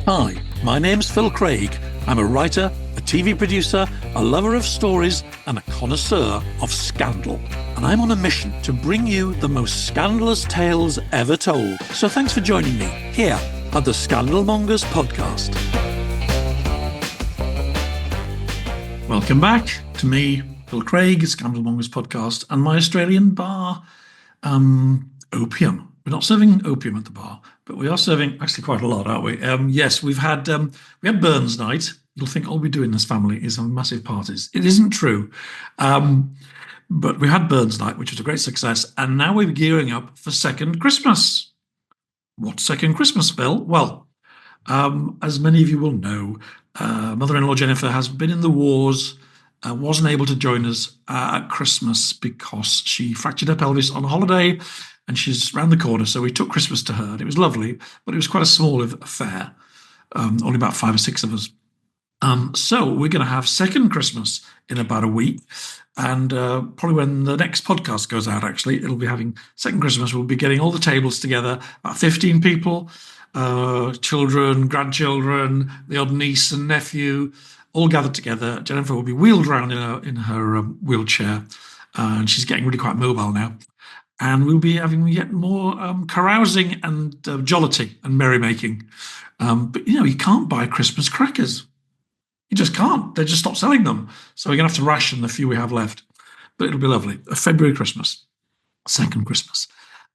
Hi, my name's Phil Craig. I'm a writer, a TV producer, a lover of stories, and a connoisseur of scandal. And I'm on a mission to bring you the most scandalous tales ever told. So thanks for joining me here at the Scandal Mongers podcast. Welcome back to me, Phil Craig, Scandal Mongers podcast, and my Australian bar, Opium. We're not serving opium at the bar, but we are serving actually quite a lot, aren't we? Yes, we had Burns night. You'll think all we do in this family is have massive parties. It isn't true. But we had Burns night, which was a great success. And now we're gearing up for second Christmas. What's second Christmas, Phil? Well, as many of you will know, mother-in-law Jennifer has been in the wars, wasn't able to join us at Christmas because she fractured her pelvis on holiday, and she's round the corner. So we took Christmas to her, and it was lovely, but it was quite a small affair, only about 5 or 6 of us. So we're going to have second Christmas in about a week, and probably when the next podcast goes out, actually, it'll be having second Christmas. We'll be getting all the tables together, about 15 people, children, grandchildren, the odd niece and nephew, all gathered together. Jennifer will be wheeled around in her wheelchair, and she's getting really quite mobile now. And we'll be having yet more carousing and jollity and merrymaking. But, you can't buy Christmas crackers. You just can't. They just stopped selling them. So we're going to have to ration the few we have left. But it'll be lovely. A February Christmas. Second Christmas.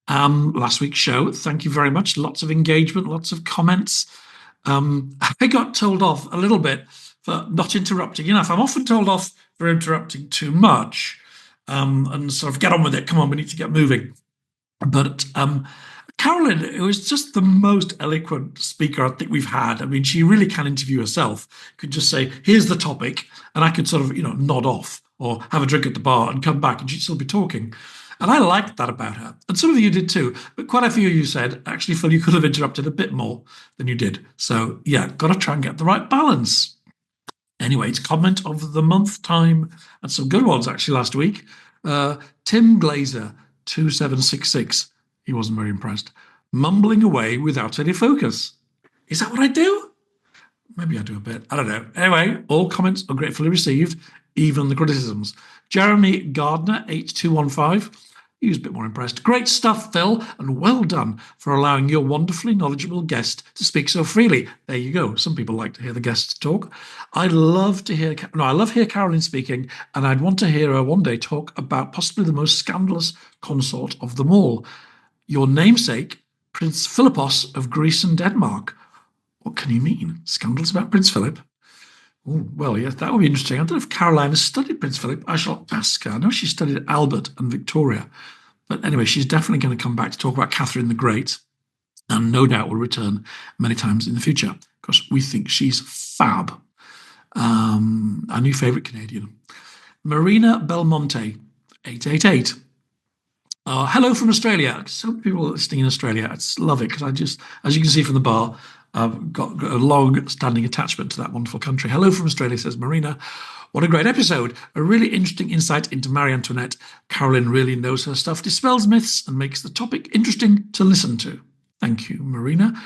Last week's show, thank you very much. Lots of engagement, lots of comments. I got told off a little bit for not interrupting enough. I'm often told off for interrupting too much. And sort of get on with it. Come on, we need to get moving. But Carolyn, who is just the most eloquent speaker I think we've had. I mean, she really can interview herself. Could just say, here's the topic, and I could sort of, nod off or have a drink at the bar and come back and she'd still be talking. And I liked that about her. And some of you did too. But quite a few of you said, actually, Phil, you could have interrupted a bit more than you did. So, yeah, got to try and get the right balance. Anyway, it's comment of the month time, and some good ones actually last week. Tim Glazer, 2766. He wasn't very impressed. Mumbling away without any focus. Is that what I do? Maybe I do a bit. I don't know. Anyway, all comments are gratefully received, even the criticisms. Jeremy Gardner, 8215. He was a bit more impressed. Great stuff, Phil, and well done for allowing your wonderfully knowledgeable guest to speak so freely. There you go. Some people like to hear the guests talk. I love hear Carolyn speaking, and I'd want to hear her one day talk about possibly the most scandalous consort of them all. Your namesake, Prince Philippos of Greece and Denmark. What can you mean? Scandals about Prince Philip? Oh, well, yes, that would be interesting. I don't know if Caroline has studied Prince Philip. I shall ask her. I know she studied Albert and Victoria. But anyway, she's definitely going to come back to talk about Catherine the Great, and no doubt will return many times in the future because we think she's fab. Our new favourite Canadian. Marina Belmonte, 888. Hello from Australia. So many people listening in Australia. I love it because I just, as you can see from the bar, I've got a long-standing attachment to that wonderful country. Hello from Australia, says Marina. What a great episode. A really interesting insight into Marie Antoinette. Carolyn really knows her stuff, dispels myths, and makes the topic interesting to listen to. Thank you, Marina.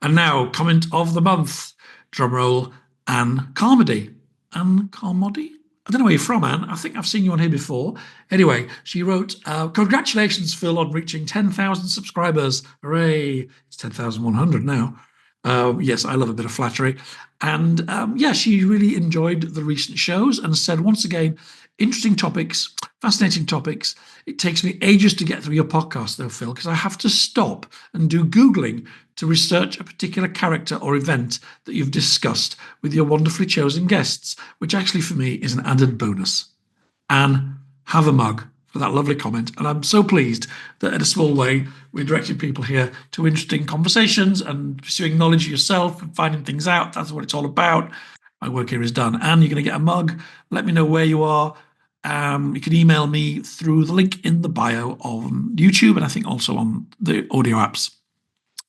And now, comment of the month. Drumroll, Anne Carmody. Anne Carmody? I don't know where you're from, Anne. I think I've seen you on here before. Anyway, she wrote, congratulations, Phil, on reaching 10,000 subscribers. Hooray. It's 10,100 now. Yes, I love a bit of flattery. And she really enjoyed the recent shows and said, once again, interesting topics, fascinating topics. It takes me ages to get through your podcast, though, Phil, because I have to stop and do Googling to research a particular character or event that you've discussed with your wonderfully chosen guests, which actually for me is an added bonus. Anne, have a mug for that lovely comment. And I'm so pleased that in a small way, we're directing people here to interesting conversations and pursuing knowledge yourself and finding things out. That's what it's all about. My work here is done. Anne, you're going to get a mug. Let me know where you are. You can email me through the link in the bio on YouTube and I think also on the audio apps.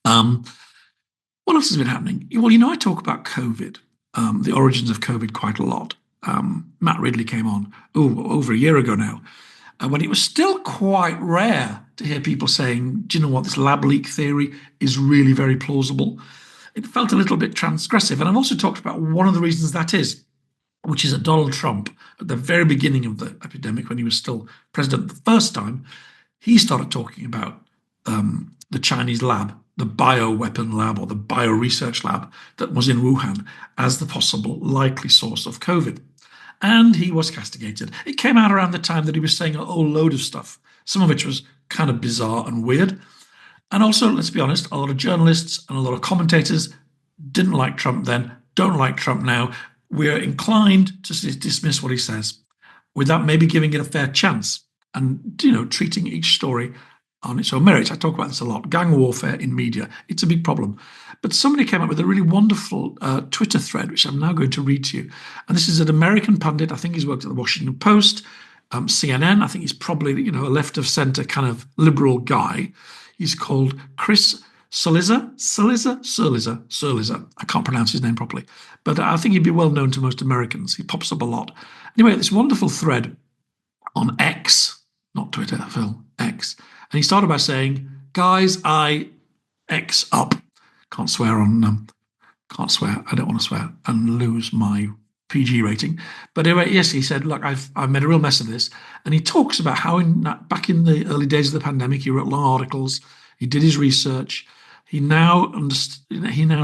What else has been happening? Well, I talk about COVID, the origins of COVID quite a lot. Matt Ridley came on over a year ago now, when it was still quite rare to hear people saying, do you know what, this lab leak theory is really very plausible. it felt a little bit transgressive. And I've also talked about one of the reasons that is, which is that Donald Trump, at the very beginning of the epidemic, when he was still president the first time, he started talking about the Chinese lab, the bioweapon lab or the bioresearch lab that was in Wuhan as the possible likely source of COVID. And he was castigated. It came out around the time that he was saying a whole load of stuff, some of which was kind of bizarre and weird. And also, let's be honest, a lot of journalists and a lot of commentators didn't like Trump then, don't like Trump now. We're inclined to dismiss what he says without maybe giving it a fair chance and, treating each story on its own merits. I talk about this a lot. Gang warfare in media, it's a big problem. But somebody came up with a really wonderful Twitter thread, which I'm now going to read to you. And this is an American pundit. I think he's worked at the Washington Post, CNN. I think he's probably, a left of center kind of liberal guy. He's called Chris Cillizza. I can't pronounce his name properly, but I think he'd be well known to most Americans. He pops up a lot. Anyway, this wonderful thread on X, not Twitter, Phil, X. And he started by saying, guys, I X up. Can't swear. I don't want to swear and lose my PG rating. But anyway, yes, he said, look, I've made a real mess of this. And he talks about how back in the early days of the pandemic, he wrote long articles. He did his research. He now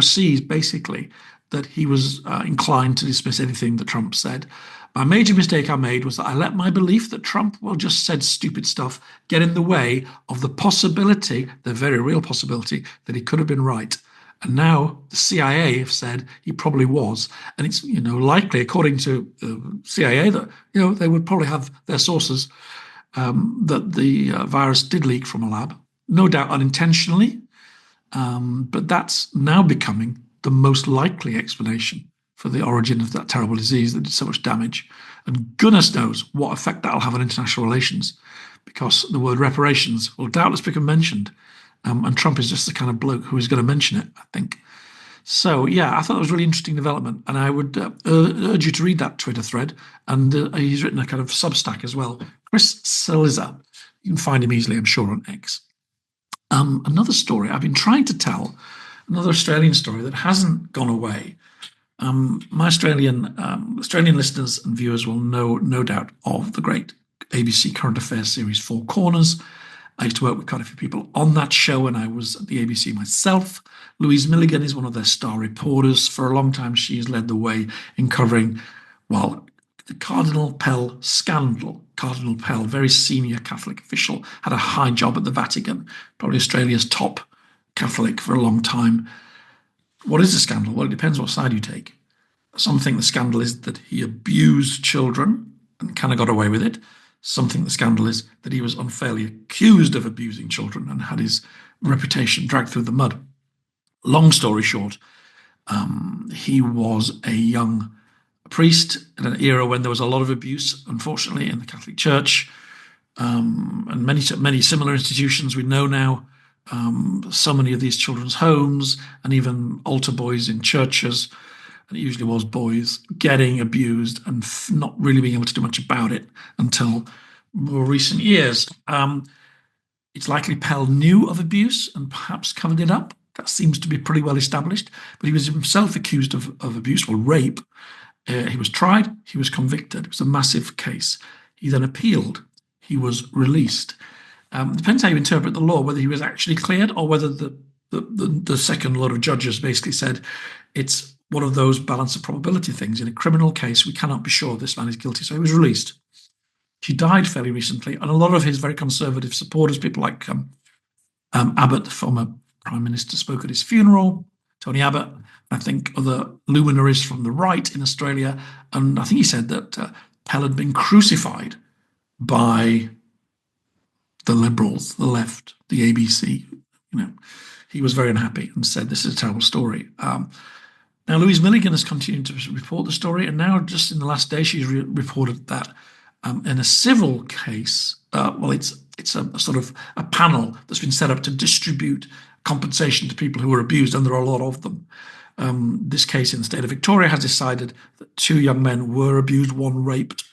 sees basically that he was inclined to dismiss anything that Trump said. A major mistake I made was that I let my belief that Trump, just said stupid stuff, get in the way of the possibility, the very real possibility, that he could have been right. And now the CIA have said he probably was. And it's, likely, according to the CIA, that, they would probably have their sources that the virus did leak from a lab, no doubt unintentionally. But that's now becoming the most likely explanation for the origin of that terrible disease that did so much damage. And goodness knows what effect that'll have on international relations, because the word reparations will doubtless become mentioned. And Trump is just the kind of bloke who is going to mention it, I think. So, yeah, I thought that was a really interesting development. And I would urge you to read that Twitter thread. And he's written a kind of Substack as well. Chris Cillizza. You can find him easily, I'm sure, on X. Another story I've been trying to tell, another Australian story that hasn't gone away. My Australian listeners and viewers will know, no doubt, of the great ABC current affairs series Four Corners. I used to work with quite a few people on that show, and I was at the ABC myself. Louise Milligan is one of their star reporters. For a long time, she has led the way in covering, the Cardinal Pell scandal. Cardinal Pell, very senior Catholic official, had a high job at the Vatican, probably Australia's top Catholic for a long time. What is the scandal? Well, it depends what side you take. Some think the scandal is that he abused children and kind of got away with it. Some think the scandal is that he was unfairly accused of abusing children and had his reputation dragged through the mud. Long story short, he was a young priest in an era when there was a lot of abuse, unfortunately, in the Catholic Church, and many similar institutions we know now. So many of these children's homes and even altar boys in churches, and it usually was boys, getting abused and not really being able to do much about it until more recent years. It's likely Pell knew of abuse and perhaps covered it up. That seems to be pretty well established. But he was himself accused of abuse or rape. He was tried. He was convicted. It was a massive case. He then appealed. He was released. Depends how you interpret the law, whether he was actually cleared or whether the second lot of judges basically said it's one of those balance of probability things. In a criminal case, we cannot be sure this man is guilty. So he was released. He died fairly recently, and a lot of his very conservative supporters, people like Abbott, the former Prime Minister, spoke at his funeral. Tony Abbott, I think other luminaries from the right in Australia, and I think he said that Pell had been crucified by the Liberals, the left, the ABC. He was very unhappy and said this is a terrible story. Now, Louise Milligan has continued to report the story, and now just in the last day, she's reported that in a civil case, it's a sort of a panel that's been set up to distribute compensation to people who were abused, and there are a lot of them. This case in the state of Victoria has decided that 2 young men were abused, 1 raped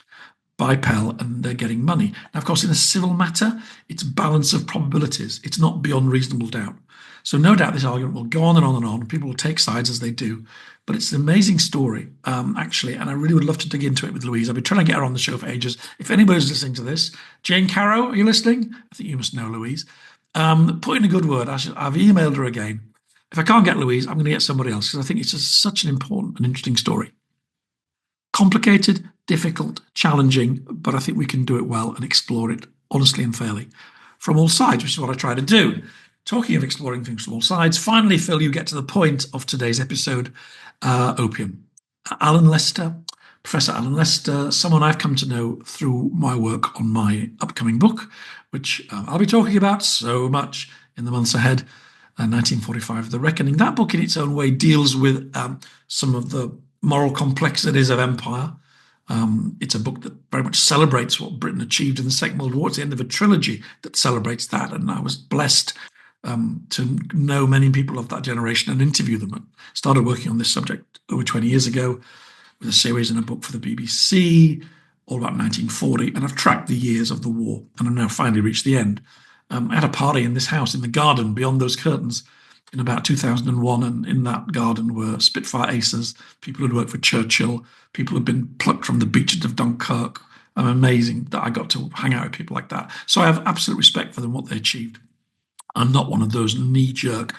by Pell, and they're getting money. Now, of course, in a civil matter, it's balance of probabilities. It's not beyond reasonable doubt. So no doubt this argument will go on and on and on. People will take sides as they do. But it's an amazing story, actually, and I really would love to dig into it with Louise. I've been trying to get her on the show for ages. If anybody's listening to this, Jane Carrow, are you listening? I think you must know Louise. Put in a good word. I've emailed her again. If I can't get Louise, I'm going to get somebody else because I think it's just such an important and interesting story. Complicated, difficult, challenging, but I think we can do it well and explore it honestly and fairly from all sides, which is what I try to do. Talking of exploring things from all sides, finally, Phil, you get to the point of today's episode, opium. Alan Lester, Professor Alan Lester, someone I've come to know through my work on my upcoming book, which I'll be talking about so much in the months ahead, 1945, The Reckoning. That book in its own way deals with some of the moral complexities of empire. It's a book that very much celebrates what Britain achieved in the Second World War. It's the end of a trilogy that celebrates that, and I was blessed to know many people of that generation and interview them. I started working on this subject over 20 years ago with a series and a book for the BBC, all about 1940, and I've tracked the years of the war, and I've now finally reached the end. I had a party in this house in the garden beyond those curtains in about 2001, and in that garden were Spitfire aces, people who'd worked for Churchill, people who'd been plucked from the beaches of Dunkirk. Amazing that I got to hang out with people like that. So I have absolute respect for them, what they achieved. I'm not one of those knee-jerk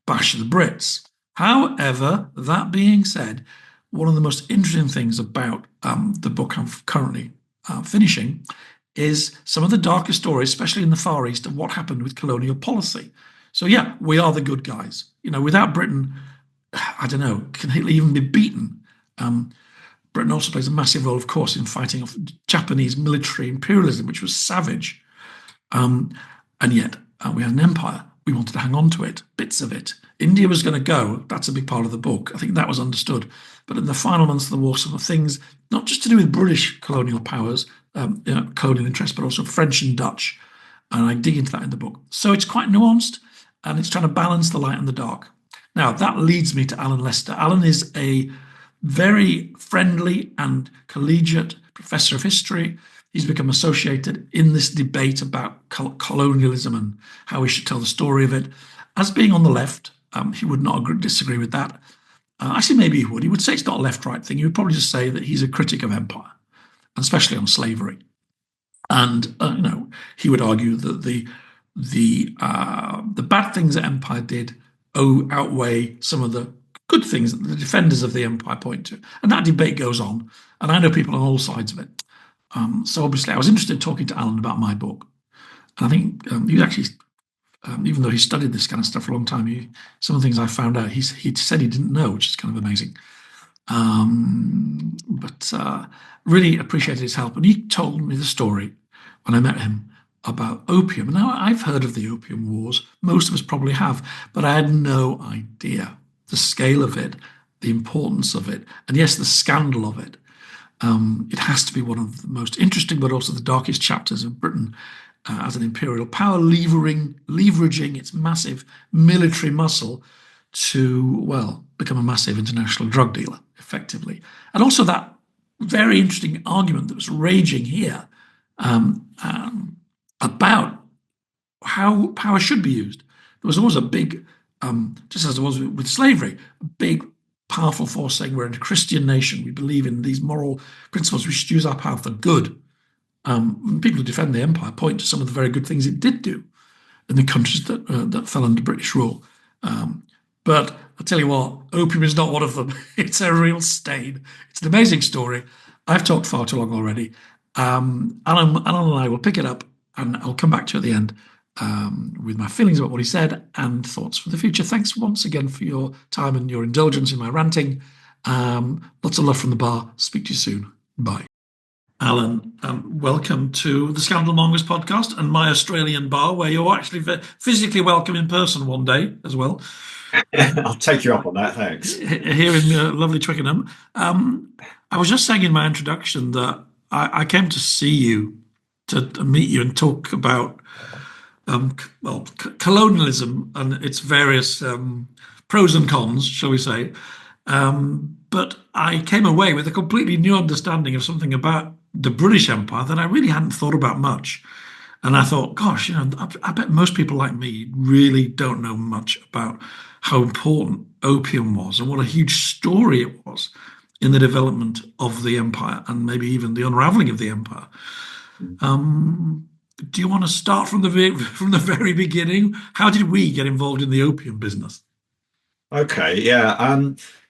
bash the Brits. However, that being said, one of the most interesting things about the book I'm currently finishing is some of the darker stories, especially in the Far East, of what happened with colonial policy. So yeah, we are the good guys. Without Britain, I don't know, can Hitler even be beaten? Britain also plays a massive role, of course, in fighting off Japanese military imperialism, which was savage. And yet, we had an empire. We wanted to hang on to it, bits of it. India was going to go. That's a big part of the book. I think that was understood. But in the final months of the war, some of the things, not just to do with British colonial powers, colonial interests, but also French and Dutch. And I dig into that in the book. So it's quite nuanced, and it's trying to balance the light and the dark. Now, that leads me to Alan Lester. Alan is a very friendly and collegiate professor of history. He's become associated in this debate about colonialism and how we should tell the story of it. As being on the left, he would not disagree with that. Actually, maybe he would. He would say it's not a left-right thing. He would probably just say that he's a critic of empire, and especially on slavery. And he would argue that the bad things that empire did outweigh some of the good things that the defenders of the empire point to. And that debate goes on. And I know people on all sides of it. So obviously I was interested in talking to Alan about my book. And I think he actually, even though he studied this kind of stuff for a long time, some of the things I found out, he said he didn't know, which is kind of amazing. But really appreciated his help. And he told me the story when I met him about opium. Now, I've heard of the Opium Wars. Most of us probably have, but I had no idea the scale of it, the importance of it, and yes, the scandal of it. It has to be one of the most interesting, but also the darkest chapters of Britain as an imperial power, leveraging its massive military muscle to, well, become a massive international drug dealer, effectively. And also that very interesting argument that was raging here about how power should be used. There was always a big, just as there was with slavery, a big, powerful force saying we're a Christian nation. We believe in these moral principles. We should use our power for good. People who defend the empire point to some of the very good things it did do in the countries that fell under British rule. But I'll tell you what, opium is not one of them. It's a real stain. It's an amazing story. I've talked far too long already. Alan and I will pick it up, and I'll come back to you at the end with my feelings about what he said and thoughts for the future. Thanks once again for your time and your indulgence in my ranting. Lots of love from the bar. Speak to you soon. Bye. Alan, welcome to the Scandal Mongers podcast and my Australian bar, where you're actually physically welcome in person one day as well. I'll take you up on that, thanks. Here in lovely Twickenham. I was just saying in my introduction that I came to see you, to meet you and talk about colonialism and its various pros and cons, shall we say. But I came away with a completely new understanding of something about the British Empire that I really hadn't thought about much. And I thought, gosh, I bet most people like me really don't know much about how important opium was and what a huge story it was in the development of the empire and maybe even the unraveling of the empire. Um, do you want to start from from the very beginning? How did we get involved in the opium business? Okay, yeah.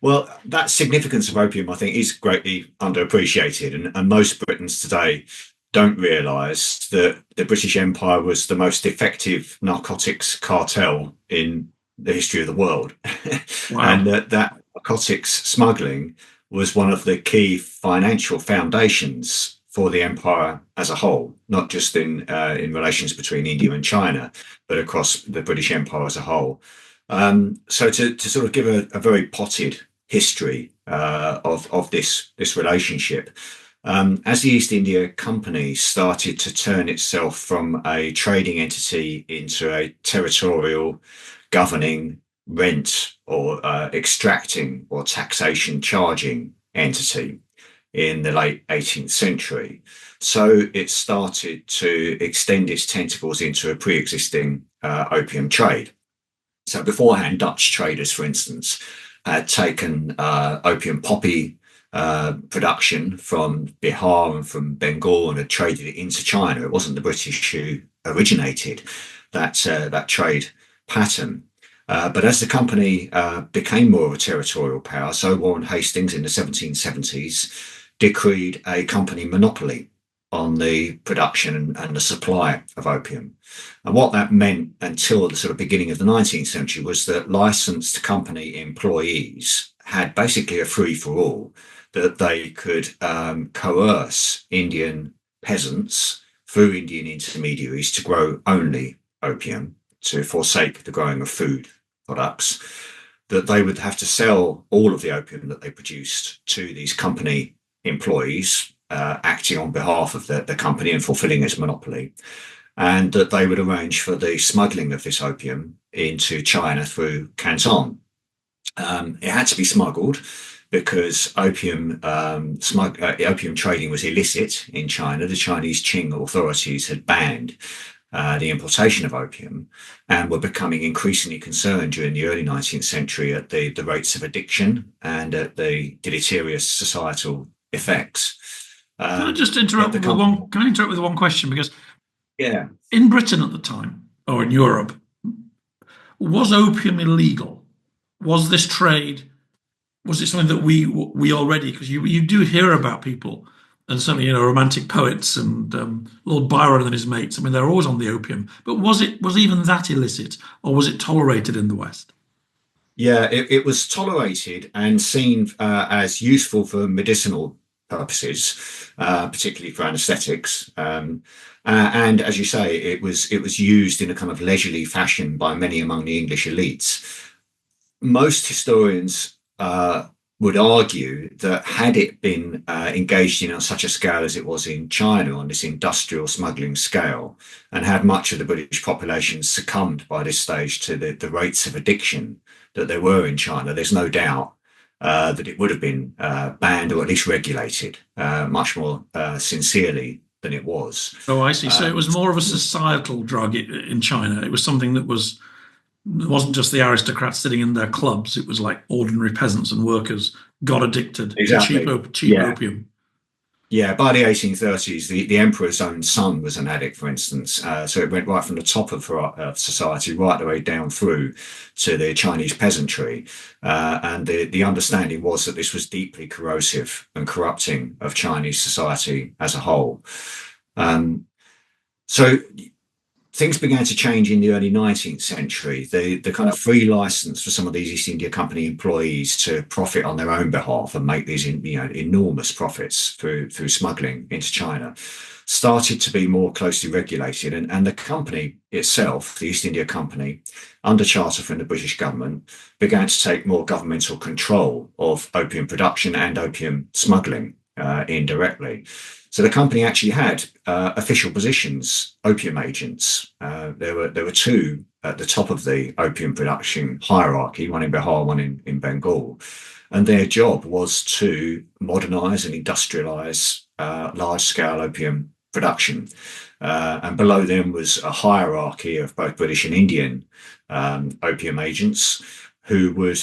Well, that significance of opium, I think, is greatly underappreciated, and most Britons today don't realise that the British Empire was the most effective narcotics cartel in the history of the world, and Wow. that narcotics smuggling was one of the key financial foundations for the empire as a whole, not just in relations between India and China, but across the British Empire as a whole. So to sort of give a very potted history of this relationship, as the East India Company started to turn itself from a trading entity into a territorial governing rent or extracting or taxation charging entity in the late 18th century. So it started to extend its tentacles into a pre-existing opium trade. So beforehand, Dutch traders, for instance, had taken opium poppy production from Bihar and from Bengal and had traded it into China. It wasn't the British who originated that trade pattern. But as the company became more of a territorial power, so Warren Hastings in the 1770s decreed a company monopoly on the production and the supply of opium. And what that meant until the sort of beginning of the 19th century was that licensed company employees had basically a free for all, that they could coerce Indian peasants through Indian intermediaries to grow only opium, to forsake the growing of food products, that they would have to sell all of the opium that they produced to these company employees acting on behalf of the company and fulfilling its monopoly, and that they would arrange for the smuggling of this opium into China through Canton. It had to be smuggled because opium trading was illicit in China. The Chinese Qing authorities had banned the importation of opium and were becoming increasingly concerned during the early 19th century at the rates of addiction and at the deleterious societal effects. Can I just interrupt with company, one? Can I interrupt with one question? Because yeah, in Britain at the time, or in Europe, was opium illegal? Was this trade? Was it something that we already? Because you do hear about people, and certainly romantic poets and Lord Byron and his mates. I mean, they're always on the opium. But was even that illicit, or was it tolerated in the West? yeah, it was tolerated and seen as useful for medicinal purposes, particularly for anaesthetics. And as you say, it was used in a kind of leisurely fashion by many among the English elites. Most historians would argue that had it been engaged in on such a scale as it was in China, on this industrial smuggling scale, and had much of the British population succumbed by this stage to the rates of addiction that there were in China, there's no doubt that it would have been banned or at least regulated much more sincerely than it was. Oh, I see. So it Um, was more of a societal drug in China. It was something that it wasn't just the aristocrats sitting in their clubs. It was like ordinary peasants and workers got addicted to exactly. cheap Yeah. opium. Yeah, by the 1830s, the emperor's own son was an addict, for instance. So it went right from the top of society right the way down through to the Chinese peasantry. And the understanding was that this was deeply corrosive and corrupting of Chinese society as a whole. Um, so things began to change in the early 19th century. The kind of free license for some of these East India Company employees to profit on their own behalf and make these enormous profits through smuggling into China started to be more closely regulated. And the company itself, the East India Company, under charter from the British government, began to take more governmental control of opium production and opium smuggling indirectly. So the company actually had official positions, opium agents. There were two at the top of the opium production hierarchy, one in Bihar, one in Bengal, and their job was to modernise and industrialise large-scale opium production. And below them was a hierarchy of both British and Indian opium agents who would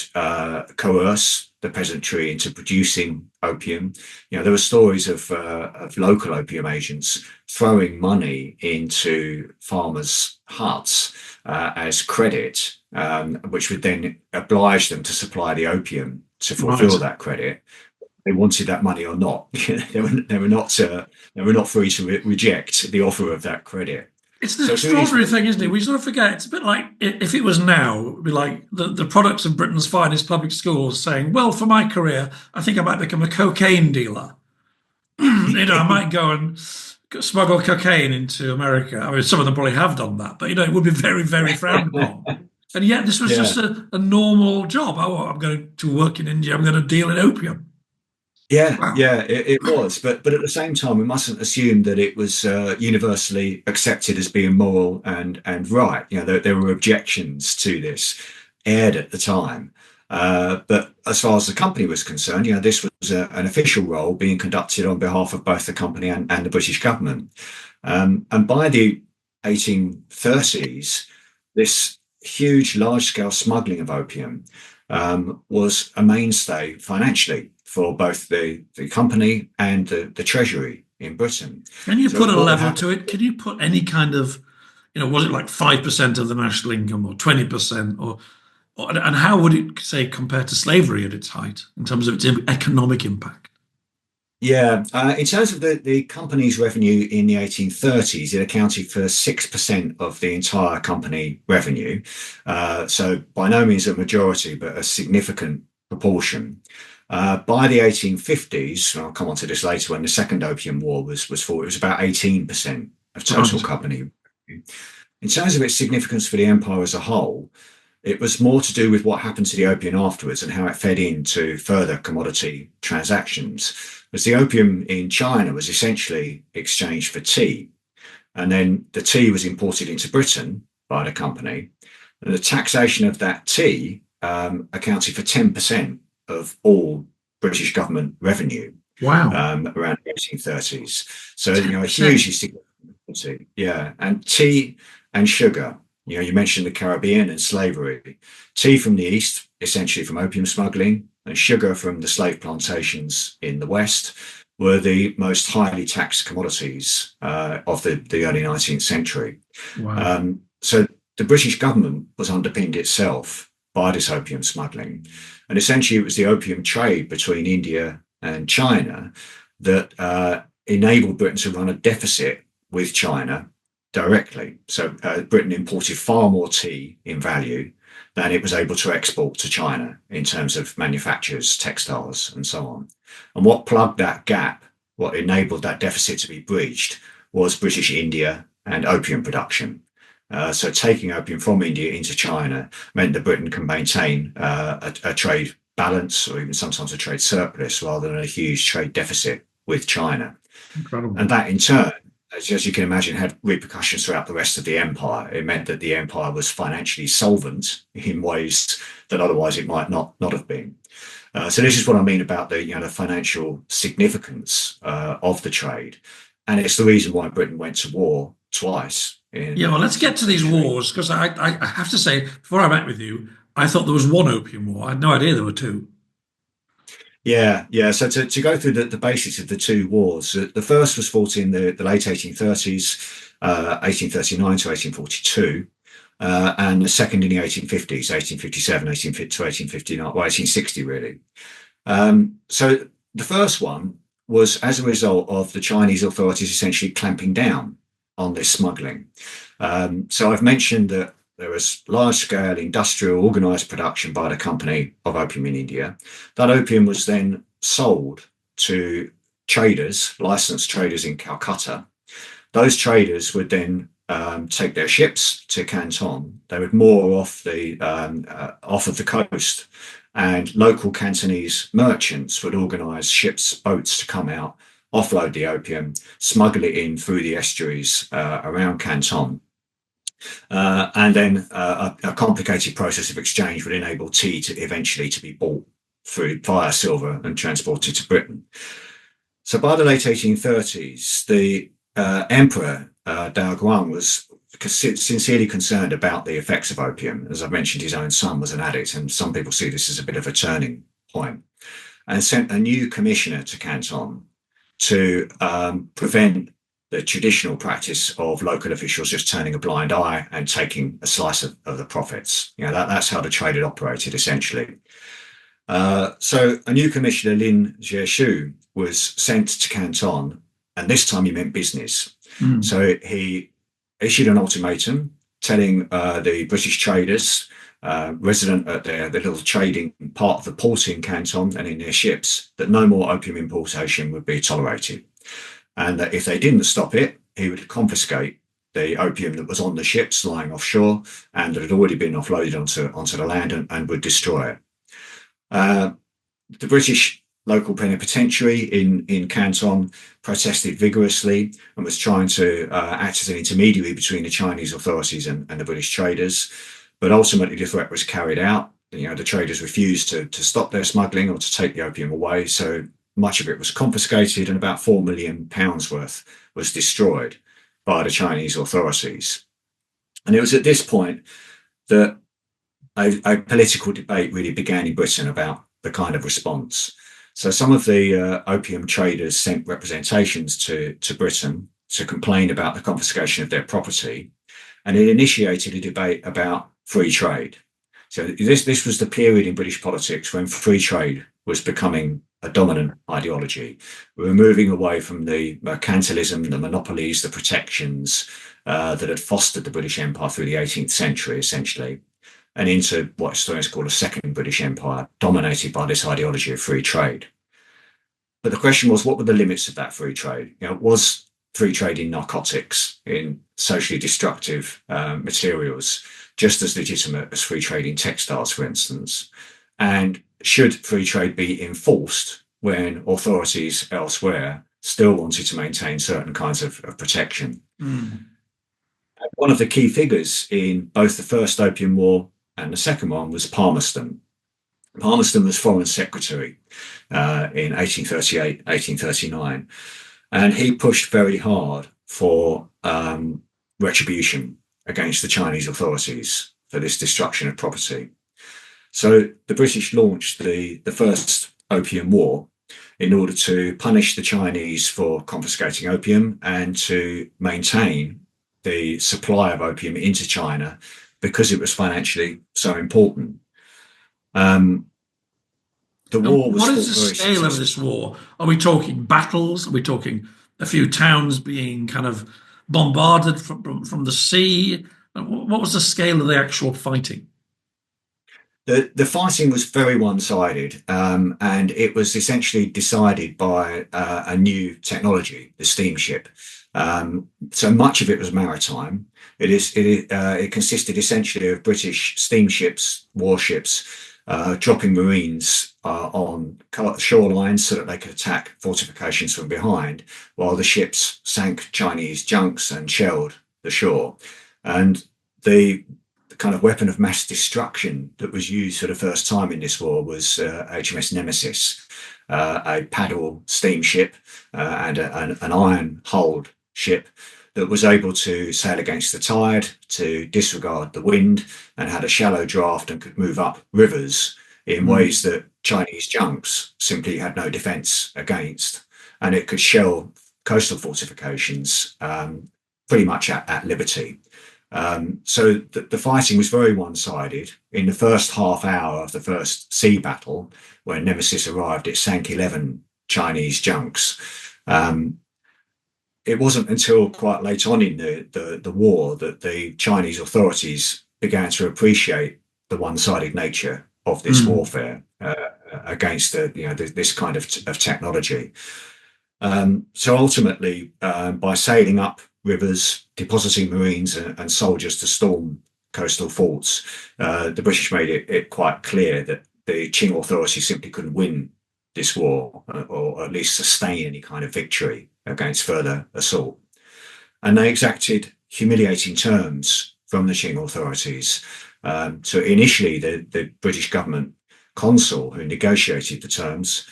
coerce the peasantry into producing opium. There were stories of local opium agents throwing money into farmers' huts as credit, which would then oblige them to supply the opium to fulfill that credit. They wanted that money or not. they were not free to reject the offer of that credit. It's the extraordinary thing, isn't it? We sort of forget. It's a bit like if it was now, it would be like the products of Britain's finest public schools saying, well, for my career, I think I might become a cocaine dealer. I might go and smuggle cocaine into America. I mean, some of them probably have done that, but, it would be very, very frowned upon. And yet this was just a normal job. Oh, I'm going to work in India. I'm going to deal in opium. It was, but at the same time, we mustn't assume that it was universally accepted as being moral and right. There were objections to this aired at the time, but as far as the company was concerned, this was an official role being conducted on behalf of both the company and the British government. And by the 1830s, this huge, large-scale smuggling of opium was a mainstay financially for both the company and the treasury in Britain. Can you put a level to it? Can you put any kind of, was it like 5% of the national income or 20%? And how would it, say, compare to slavery at its height in terms of its economic impact? Yeah, in terms of the company's revenue in the 1830s, it accounted for 6% of the entire company revenue. So by no means a majority, but a significant proportion. By the 1850s, and I'll come on to this later, when the Second Opium War was fought, it was about 18% of total company. In terms of its significance for the empire as a whole, it was more to do with what happened to the opium afterwards and how it fed into further commodity transactions. As the opium in China was essentially exchanged for tea, and then the tea was imported into Britain by the company, and the taxation of that tea accounted for 10% of all British government revenue. Wow. Around the 1830s. So, a hugely significant. Yeah. And tea and sugar. You mentioned the Caribbean and slavery. Tea from the East, essentially from opium smuggling, and sugar from the slave plantations in the West were the most highly taxed commodities of the early 19th century. Wow. So the British government was underpinned itself by this opium smuggling. And essentially, it was the opium trade between India and China that enabled Britain to run a deficit with China directly. So Britain imported far more tea in value than it was able to export to China in terms of manufactures, textiles, and so on. And what plugged that gap, what enabled that deficit to be breached, was British India and opium production. So taking opium from India into China meant that Britain can maintain a trade balance or even sometimes a trade surplus rather than a huge trade deficit with China. Incredible. And that in turn, as you can imagine, had repercussions throughout the rest of the empire. It meant that the empire was financially solvent in ways that otherwise it might not have been. So this is what I mean about the financial significance of the trade. And it's the reason why Britain went to war twice. Well, let's get to these wars, because I have to say, before I met with you, I thought there was one opium war. I had no idea there were two. Yeah. So to go through the basics of the two wars, the first was fought in the late 1830s, 1839 to 1842, and the second in the 1850s, 1857, 1859, 1860 really. So the first one was as a result of the Chinese authorities essentially clamping down on this smuggling. So I've mentioned that there was large-scale industrial organised production by the company of opium in India. That opium was then sold to traders, licensed traders in Calcutta. Those traders would then take their ships to Canton. They would moor off of the coast, and local Cantonese merchants would organise boats to come out, offload the opium, smuggle it in through the estuaries around Canton. And then a complicated process of exchange would enable tea to eventually to be bought via silver and transported to Britain. So by the late 1830s, the Emperor Daoguang was sincerely concerned about the effects of opium. As I mentioned, his own son was an addict, and some people see this as a bit of a turning point, and sent a new commissioner to Canton to prevent the traditional practice of local officials just turning a blind eye and taking a slice of the profits. That's how the trade had operated, essentially. So a new commissioner, Lin Jieshu, was sent to Canton, and this time he meant business. So he issued an ultimatum telling the British traders resident at the little trading part of the port in Canton and in their ships that no more opium importation would be tolerated. And that if they didn't stop it, he would confiscate the opium that was on the ships lying offshore and that had already been offloaded onto the land and would destroy it. The British local plenipotentiary in Canton protested vigorously and was trying to act as an intermediary between the Chinese authorities and the British traders. But ultimately, the threat was carried out. The traders refused to stop their smuggling or to take the opium away. So much of it was confiscated, and about £4 million worth was destroyed by the Chinese authorities. And it was at this point that a political debate really began in Britain about the kind of response. So some of the opium traders sent representations to Britain to complain about the confiscation of their property, and it initiated a debate about free trade. So this was the period in British politics when free trade was becoming a dominant ideology. We were moving away from the mercantilism, the monopolies, the protections that had fostered the British Empire through the 18th century, essentially, and into what historians call a second British Empire, dominated by this ideology of free trade. But the question was, what were the limits of that free trade? Was free trade in narcotics, in socially destructive materials, just as legitimate as free trade in textiles, for instance? And should free trade be enforced when authorities elsewhere still wanted to maintain certain kinds of protection? One of the key figures in both the First Opium War and the second one was Palmerston. Palmerston was Foreign Secretary in 1838, 1839, and he pushed very hard for retribution against the Chinese authorities for this destruction of property. So the British launched the First Opium War in order to punish the Chinese for confiscating opium and to maintain the supply of opium into China because it was financially so important. The war was. What is the scale of this war? Are we talking battles? Are we talking a few towns being kind of bombarded from the sea? What was the scale of the actual fighting? The fighting was very one-sided, and it was essentially decided by a new technology, the steamship. So much of it was maritime. It consisted essentially of British steamships, warships, dropping Marines on shorelines so that they could attack fortifications from behind, while the ships sank Chinese junks and shelled the shore. And the kind of weapon of mass destruction that was used for the first time in this war was HMS Nemesis, a paddle steamship and an iron-hulled ship that was able to sail against the tide, to disregard the wind, and had a shallow draft and could move up rivers in ways that Chinese junks simply had no defence against. And it could shell coastal fortifications pretty much at liberty. So the fighting was very one-sided. In the first half hour of the first sea battle, when Nemesis arrived, it sank 11 Chinese junks. It wasn't until quite late on in the war that the Chinese authorities began to appreciate the one-sided nature of this warfare against this kind of technology. So ultimately, by sailing up rivers, depositing Marines and soldiers to storm coastal forts, the British made it quite clear that the Qing authorities simply couldn't win this war, or at least sustain any kind of victory against further assault. And they exacted humiliating terms from the Qing authorities. So initially, the British government consul who negotiated the terms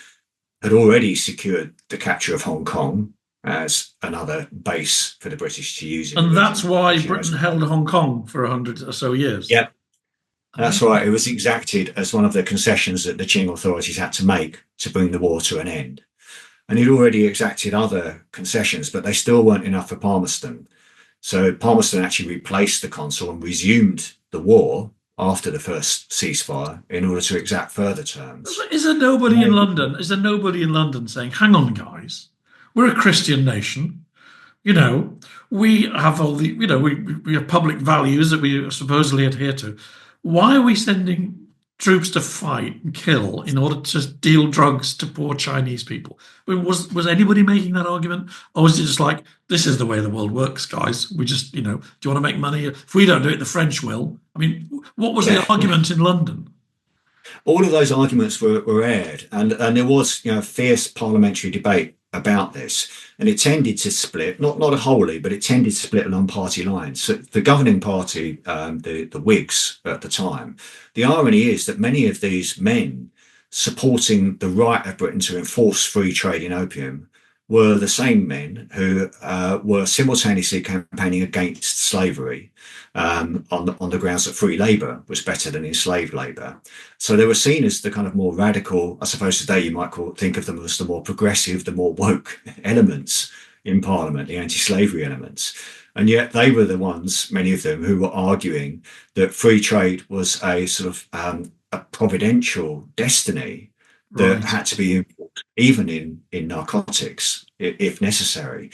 had already secured the capture of Hong Kong as another base for the British to use in the And that's region. why As you know, Britain held Hong Kong for 100 or so years. yeah, Ah, that's right. It was exacted as one of the concessions that the Qing authorities had to make to bring the war to an end. And he'd already exacted other concessions, but they still weren't enough for Palmerston. So Palmerston actually replaced the consul and resumed the war after the first ceasefire in order to exact further terms. Is there nobody in London? Is there nobody in London saying, hang on, guys, we're a Christian nation. You know, we have all the, we have public values that we supposedly adhere to. Why are we sending troops to fight and kill in order to deal drugs to poor Chinese people? I mean, was anybody making that argument, or was it just like, this is the way the world works, guys? We just, do you want to make money? If we don't do it, the French will. I mean, what was the Yeah, argument in London? all of those arguments were aired, and there was fierce parliamentary debate about this, and it tended to split, not wholly, but it tended to split along party lines. So the governing party, the Whigs at the time, the irony is that many of these men supporting the right of Britain to enforce free trade in opium were the same men who were simultaneously campaigning against slavery on the grounds that free labour was better than enslaved labour. So they were seen as the kind of more radical, I suppose today you might think of them as the more progressive, the more woke elements in Parliament, the anti-slavery elements. And yet they were the ones, many of them, who were arguing that free trade was a sort of a providential destiny that Right. had to be involved, even in narcotics, if necessary.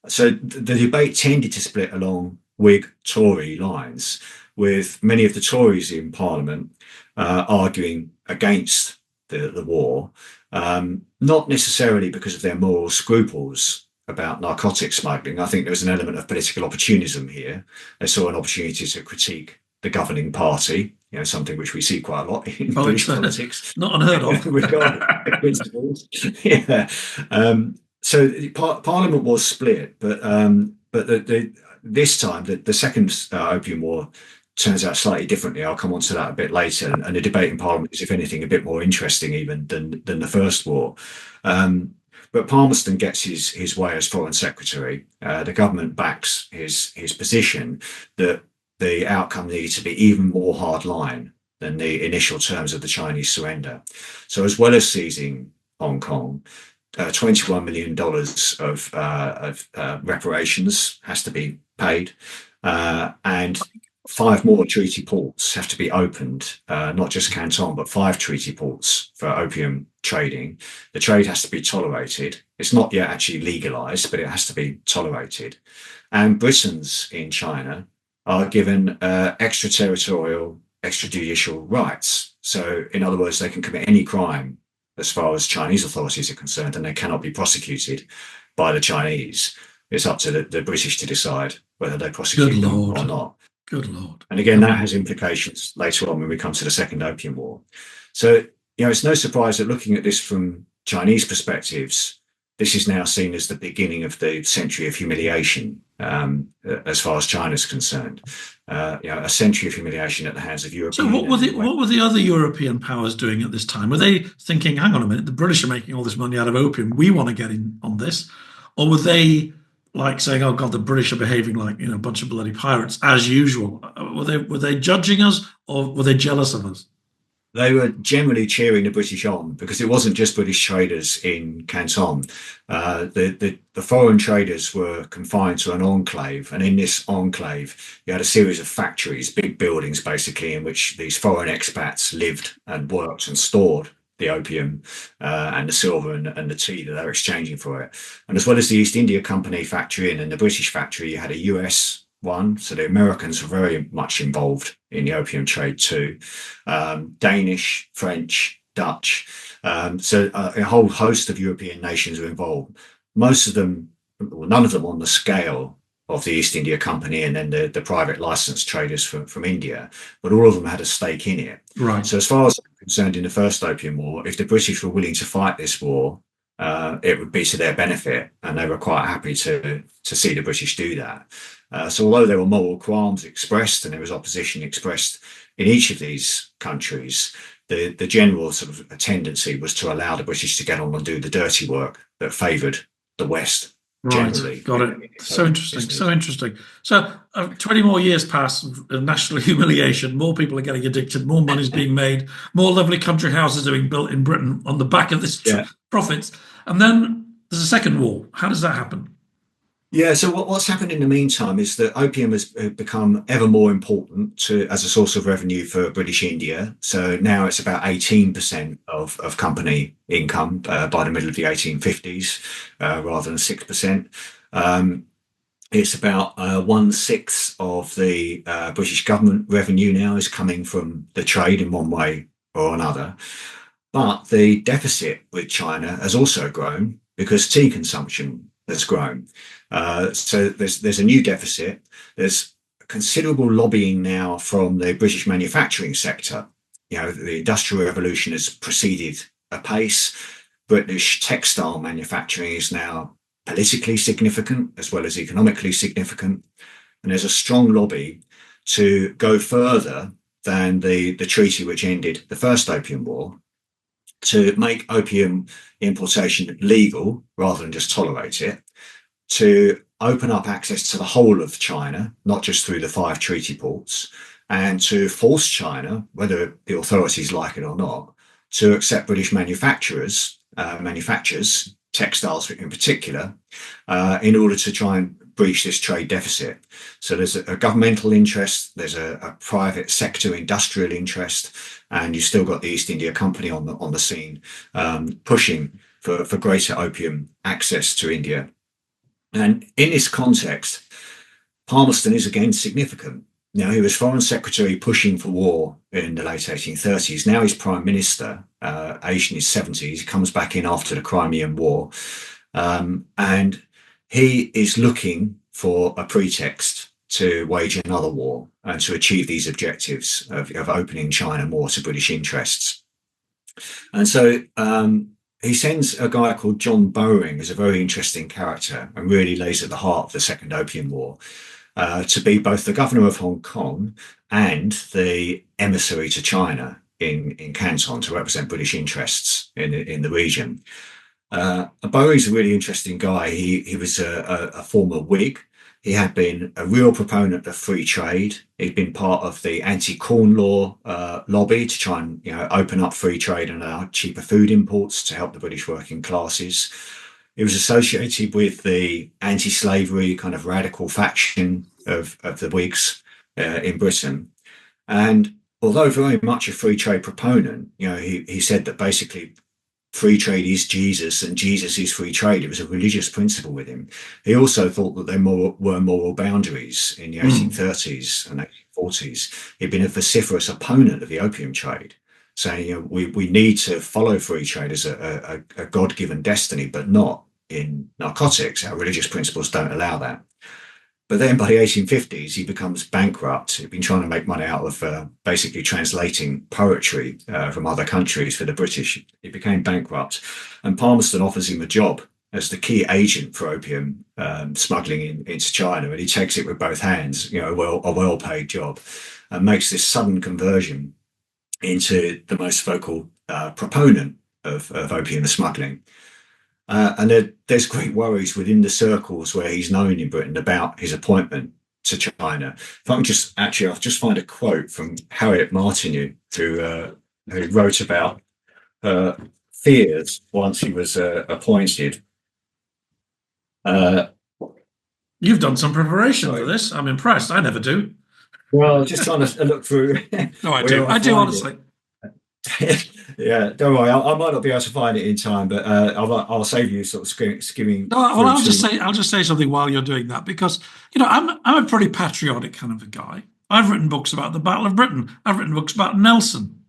So the debate tended to split along Whig Tory lines, with many of the Tories in Parliament arguing against the war, not necessarily because of their moral scruples about narcotic smuggling. I think there was an element of political opportunism here. They saw an opportunity to critique the governing party, something which we see quite a lot in British politics. Not unheard of. Regarding principles. Yeah. So Parliament was split, but this time the second Opium War turns out slightly differently. I'll come on to that a bit later. And the debate in Parliament is, if anything, a bit more interesting even than the first war. But Palmerston gets his way as Foreign Secretary. The government backs his position that the outcome needed to be even more hardline than the initial terms of the Chinese surrender. So as well as seizing Hong Kong, $21 million of reparations has to be paid, and 5 more treaty ports have to be opened, not just Canton, but 5 treaty ports for opium trading. The trade has to be tolerated. It's not yet actually legalized, but it has to be tolerated. And Britons in China are given extraterritorial, extrajudicial rights. So, in other words, they can commit any crime as far as Chinese authorities are concerned, and they cannot be prosecuted by the Chinese. It's up to the British to decide whether they prosecute them or not. Good Lord. And again, that has implications later on when we come to the Second Opium War. So, it's no surprise that looking at this from Chinese perspectives, this is now seen as the beginning of the century of humiliation, as far as China's concerned. A century of humiliation at the hands of European. So what were the other European powers doing at this time? Were they thinking, hang on a minute, the British are making all this money out of opium, we want to get in on this? Or were they like saying, oh God, the British are behaving like a bunch of bloody pirates as usual? Were they judging us, or were they jealous of us? They were generally cheering the British on, because it wasn't just British traders in Canton. The foreign traders were confined to an enclave, and in this enclave, you had a series of factories, big buildings basically, in which these foreign expats lived and worked and stored the opium and the silver and the tea that they were exchanging for it. And as well as the East India Company factory and the British factory, you had a US one. So the Americans were very much involved in the opium trade too. Danish, French, Dutch. So a whole host of European nations were involved. Most of them, well, none of them on the scale of the East India Company and then the private licensed traders from India, but all of them had a stake in it. Right. So as far as I'm concerned, in the first Opium War, if the British were willing to fight this war, it would be to their benefit, and they were quite happy to see the British do that. So although there were moral qualms expressed and there was opposition expressed in each of these countries, the general sort of tendency was to allow the British to get on and do the dirty work that favoured the West Right, generally. got it. So interesting, so interesting. So 20 more years pass of national humiliation. More people are getting addicted. More money's being made. More lovely country houses are being built in Britain on the back of this Yeah. profits. And then there's a second war. How does that happen? Yeah, so what's happened in the meantime is that opium has become ever more important as a source of revenue for British India. So now it's about 18% of company income by the middle of the 1850s, rather than 6%. Um, it's about 1/6 of the British government revenue now is coming from the trade in one way or another. But the deficit with China has also grown because tea consumption has grown. So there's a new deficit. There's considerable lobbying now from the British manufacturing sector. You know, the Industrial Revolution has proceeded apace. British textile manufacturing is now politically significant as well as economically significant. And there's a strong lobby to go further than the treaty which ended the first Opium War, to make opium importation legal rather than just tolerate it, to open up access to the whole of China, not just through the 5 treaty ports, and to force China, whether the authorities like it or not, to accept British manufacturers, textiles in particular, in order to try and breach this trade deficit. So there's a governmental interest, there's a private sector industrial interest, and you've still got the East India Company on the scene, pushing for greater opium access to India. And in this context, Palmerston is again significant. Now, he was Foreign Secretary pushing for war in the late 1830s. Now he's Prime Minister, aged in his 70s. He comes back in after the Crimean War. And he is looking for a pretext to wage another war and to achieve these objectives of opening China more to British interests. And so he sends a guy called John Bowring, who's a very interesting character and really lays at the heart of the Second Opium War, to be both the governor of Hong Kong and the emissary to China in Canton to represent British interests in the region. Bowring's a really interesting guy. He was a former Whig. He had been a real proponent of free trade. He'd been part of the anti-corn law lobby to try and open up free trade and allow cheaper food imports to help the British working classes. He was associated with the anti-slavery kind of radical faction of the Whigs in Britain. And although very much a free trade proponent, he said that basically free trade is Jesus and Jesus is free trade. It was a religious principle with him. He also thought that there were moral boundaries in the 1830s and 1840s. He'd been a vociferous opponent of the opium trade, saying we need to follow free trade as a God-given destiny, but not in narcotics. Our religious principles don't allow that. But then by the 1850s, he becomes bankrupt. He'd been trying to make money out of basically translating poetry from other countries for the British. He became bankrupt. And Palmerston offers him a job as the key agent for opium smuggling into China. And he takes it with both hands, a well-paid job, and makes this sudden conversion into the most vocal proponent of opium smuggling. And there's great worries within the circles where he's known in Britain about his appointment to China. If I can I'll just find a quote from Harriet Martineau, who wrote about fears once he was appointed. You've done some preparation for this. I'm impressed. I never do. Well, just trying to look through. No, I do. I do, honestly. Yeah, don't worry. I might not be able to find it in time, but I'll save you sort of skimming. No, well, I'll just say something while you're doing that, because I'm a pretty patriotic kind of a guy. I've written books about the Battle of Britain. I've written books about Nelson.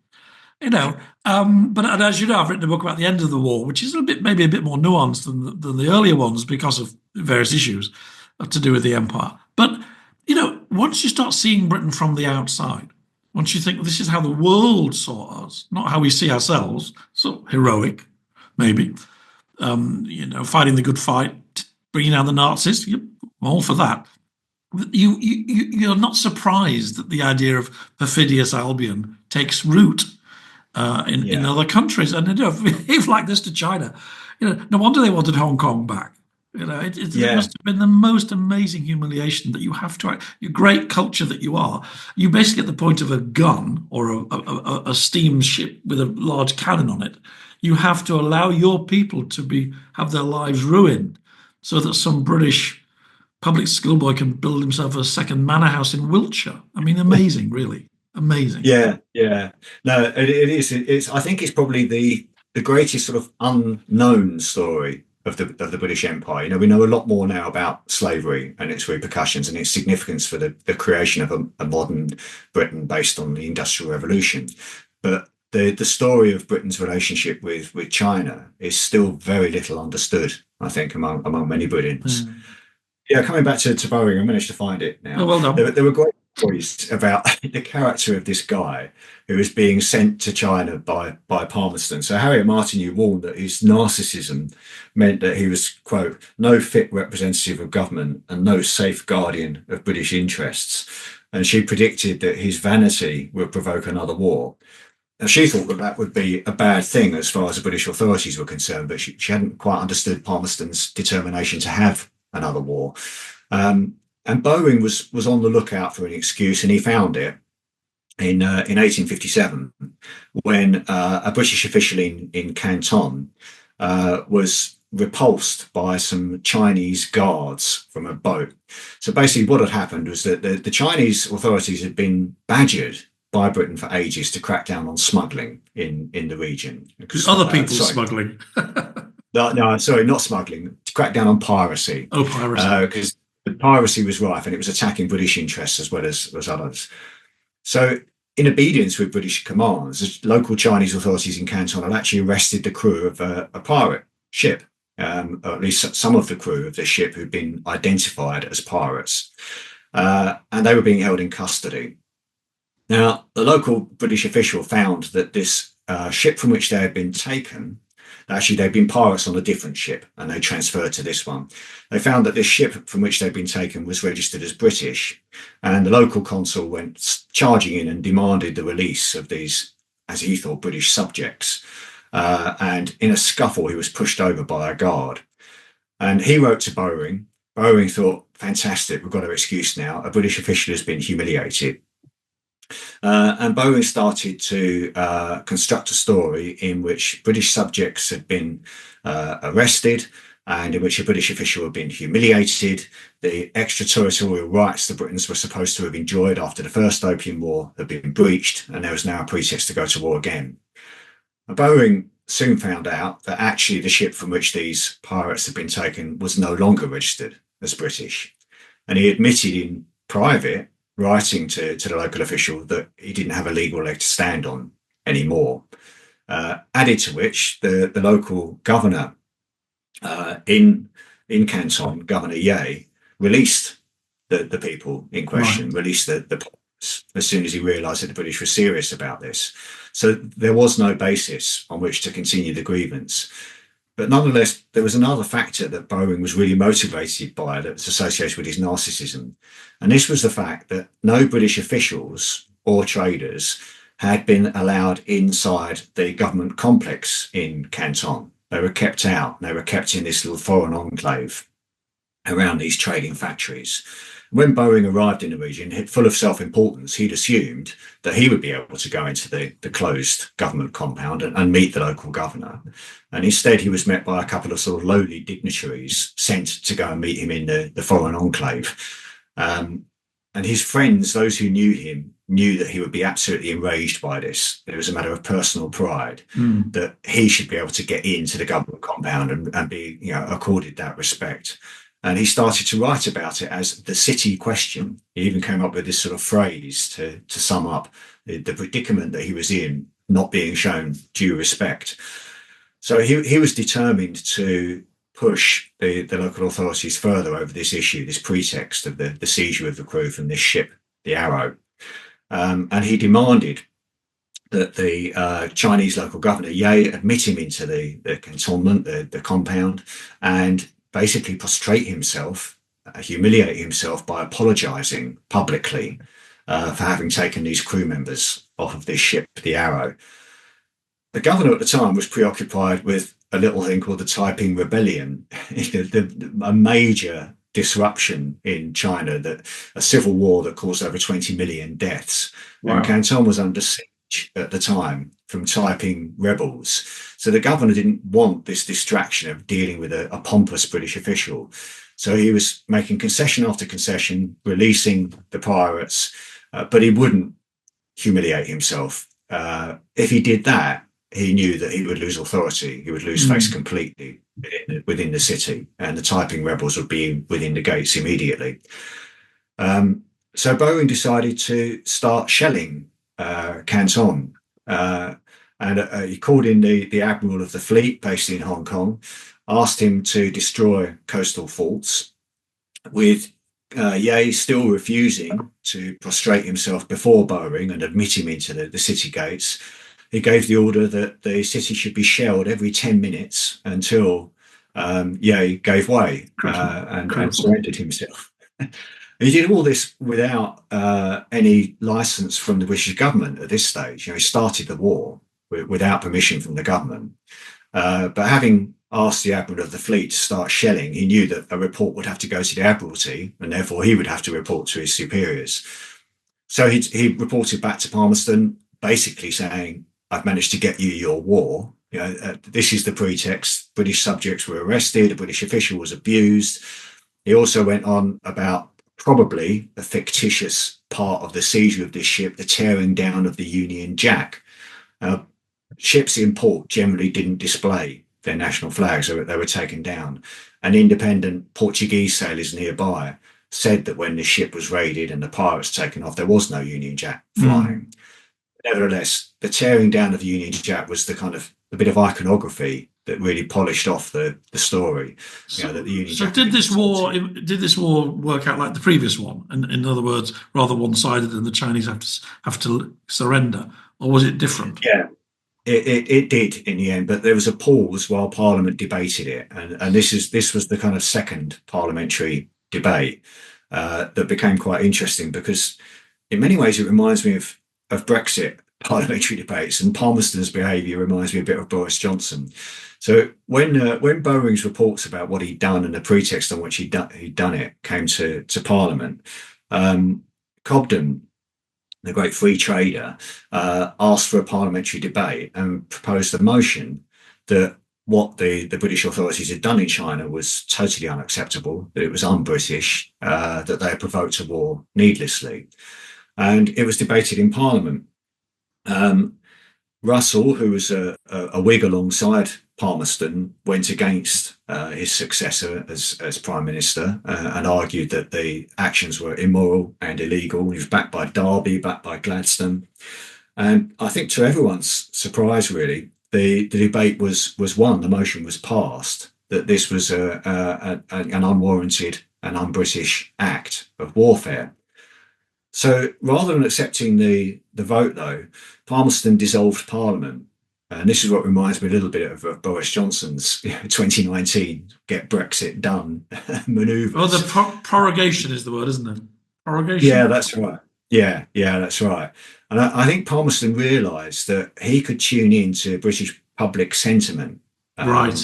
But as you know, I've written a book about the end of the war, which is maybe a bit more nuanced than the earlier ones because of various issues to do with the empire. But once you start seeing Britain from the outside, once you think this is how the world saw us, not how we see ourselves, so heroic, maybe, fighting the good fight, bringing down the Nazis, I'm all for that. You're not surprised that the idea of perfidious Albion takes root in other countries. And if behave like this to China, no wonder they wanted Hong Kong back. It Yeah, must have been the most amazing humiliation that you have to, your great culture that you are. You basically at the point of a gun or a steamship with a large cannon on it, you have to allow your people to have their lives ruined so that some British public schoolboy can build himself a second manor house in Wiltshire. I mean, amazing, really. Amazing. yeah. No, it is. It's. I think it's probably the greatest sort of unknown story of the British Empire. We know a lot more now about slavery and its repercussions and its significance for the creation of a modern Britain based on the Industrial Revolution. But the story of Britain's relationship with China is still very little understood, I think, among many Britons. Mm. Yeah, coming back to Boeing, I managed to find it Oh, now. well done. There were great stories about the character of this guy who was being sent to China by Palmerston. So Harriet Martineau warned that his narcissism meant that he was, quote, no fit representative of government and no safe guardian of British interests. And she predicted that his vanity would provoke another war. Now, she thought that that would be a bad thing as far as the British authorities were concerned, but she hadn't quite understood Palmerston's determination to have another war. And Boeing was on the lookout for an excuse, and he found it in 1857 when a British official in Canton was repulsed by some Chinese guards from a boat. So basically, what had happened was that the Chinese authorities had been badgered by Britain for ages to crack down on smuggling in the region. Other people's Sorry, smuggling. no, sorry, not smuggling. To crack down on piracy, Oh, piracy. because the piracy was rife and it was attacking British interests as well as others. So, in obedience with British commands, the local Chinese authorities in Canton had actually arrested the crew of a pirate ship, or at least some of the crew of the ship who'd been identified as pirates, and they were being held in custody. Now, the local British official found that this ship from which they had been taken, actually, they'd been pirates on a different ship and they transferred to this one. They found that this ship from which they'd been taken was registered as British, and the local consul went charging in and demanded the release of these, as he thought, British subjects. And in a scuffle, he was pushed over by a guard. And he wrote to Boeing. Boeing thought, fantastic, we've got our excuse now. A British official has been humiliated. And Boeing started to construct a story in which British subjects had been arrested and in which a British official had been humiliated. The extraterritorial rights the Britons were supposed to have enjoyed after the first Opium War had been breached, and there was now a pretext to go to war again. And Boeing soon found out that actually the ship from which these pirates had been taken was no longer registered as British. And he admitted in private, writing to the local official, that he didn't have a legal leg to stand on anymore. Added to which, the local governor in Canton, Governor Ye, released the people in question, Right. released the pirates as soon as he realised that the British were serious about this. So there was no basis on which to continue the grievance. But nonetheless, there was another factor that Boeing was really motivated by that was associated with his narcissism. And this was the fact that no British officials or traders had been allowed inside the government complex in Canton. They were kept out. They were kept in this little foreign enclave around these trading factories. When Boeing arrived in the region, full of self-importance, he'd assumed that he would be able to go into the closed government compound and meet the local governor. And instead, he was met by a couple of sort of lowly dignitaries sent to go and meet him in the foreign enclave. And his friends, those who knew him, knew that he would be absolutely enraged by this. It was a matter of personal pride that he should be able to get into the government compound and be, accorded that respect. And he started to write about it as the city question. He even came up with this sort of phrase to sum up the predicament that he was in, not being shown due respect. So he was determined to push the local authorities further over this issue, this pretext of the seizure of the crew from this ship, the Arrow. And he demanded that the Chinese local governor, Ye, admit him into the cantonment, the compound, and basically prostrate himself, humiliate himself by apologising publicly for having taken these crew members off of this ship, the Arrow. The governor at the time was preoccupied with a little thing called the Taiping Rebellion, a major disruption in China, that a civil war that caused over 20 million deaths. Wow. And Canton was under siege at the time from Taiping rebels. So the governor didn't want this distraction of dealing with a pompous British official. So he was making concession after concession, releasing the pirates, but he wouldn't humiliate himself. If he did that, he knew that he would lose authority. He would lose face completely within the city, and the Taiping rebels would be within the gates immediately. So Boeing decided to start shelling Canton. And he called in the admiral of the fleet based in Hong Kong, asked him to destroy coastal forts, with Ye still refusing to prostrate himself before Boeing and admit him into the city gates. He gave the order that the city should be shelled every 10 minutes until Ye gave way and surrendered himself. He did all this without any license from the British government at this stage. He started the war without permission from the government. But having asked the admiral of the fleet to start shelling, he knew that a report would have to go to the admiralty, and therefore he would have to report to his superiors. So he reported back to Palmerston, basically saying, "I've managed to get you your war. This is the pretext. British subjects were arrested. A British official was abused." He also went on about probably a fictitious part of the seizure of this ship, the tearing down of the Union Jack. Ships in port generally didn't display their national flags, so they were taken down. And independent Portuguese sailors nearby said that when the ship was raided and the pirates taken off, there was no Union Jack flying. Nevertheless, the tearing down of the Union Jack was the kind of a bit of iconography that really polished off the story. That the Union Jack did this war work out like the previous one? And in other words, rather one-sided, and the Chinese have to surrender, or was it different? Yeah. It did in the end, but there was a pause while Parliament debated it, and this was the kind of second parliamentary debate that became quite interesting, because in many ways it reminds me of Brexit parliamentary debates, and Palmerston's behaviour reminds me a bit of Boris Johnson. So when Boeing's reports about what he'd done and the pretext on which he'd done it came to Parliament, Cobden, the great free trader, asked for a parliamentary debate and proposed a motion that what the British authorities had done in China was totally unacceptable, that it was un-British, that they had provoked a war needlessly. And it was debated in Parliament. Russell, who was a Whig alongside Palmerston, went against his successor as Prime Minister and argued that the actions were immoral and illegal. He was backed by Derby, backed by Gladstone. And I think, to everyone's surprise, really, the debate was won. The motion was passed that this was an unwarranted and un-British act of warfare. So rather than accepting the vote, though, Palmerston dissolved Parliament. And this is what reminds me a little bit of Boris Johnson's 2019 get Brexit done manoeuvres. Well, the prorogation is the word, isn't it? Prorogation? Yeah, that's right. Yeah, that's right. And I think Palmerston realised that he could tune in to British public sentiment,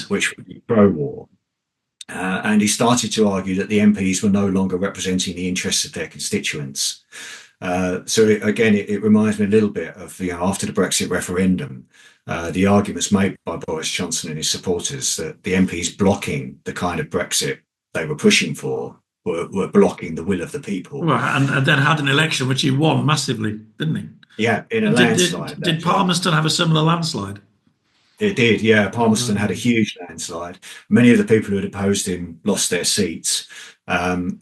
which would be pro-war. And he started to argue that the MPs were no longer representing the interests of their constituents. So it reminds me a little bit of, after the Brexit referendum, the arguments made by Boris Johnson and his supporters that the MPs blocking the kind of Brexit they were pushing for were blocking the will of the people. Well, and then had an election which he won massively, didn't he? Yeah, in a landslide. Did Palmerston have a similar landslide? It did, yeah. Palmerston had a huge landslide. Many of the people who had opposed him lost their seats. And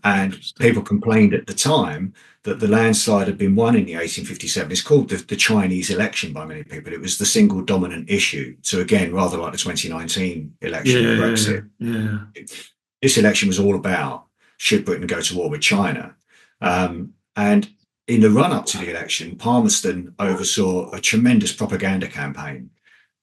people complained at the time that the landslide had been won in the 1857. It's called the Chinese election by many people. It was the single dominant issue. So again, rather like the 2019 election of Brexit. Yeah. This election was all about, should Britain go to war with China? And in the run-up to the election, Palmerston oversaw a tremendous propaganda campaign.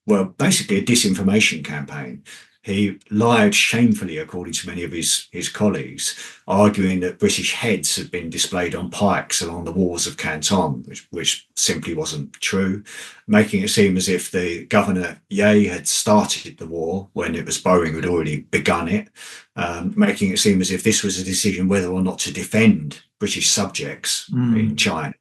Well, basically a disinformation campaign. he lied shamefully, according to many of his colleagues, arguing that British heads had been displayed on pikes along the walls of Canton, which simply wasn't true, making it seem as if the Governor Ye had started the war when it was Boeing who had already begun it, making it seem as if this was a decision whether or not to defend British subjects in China.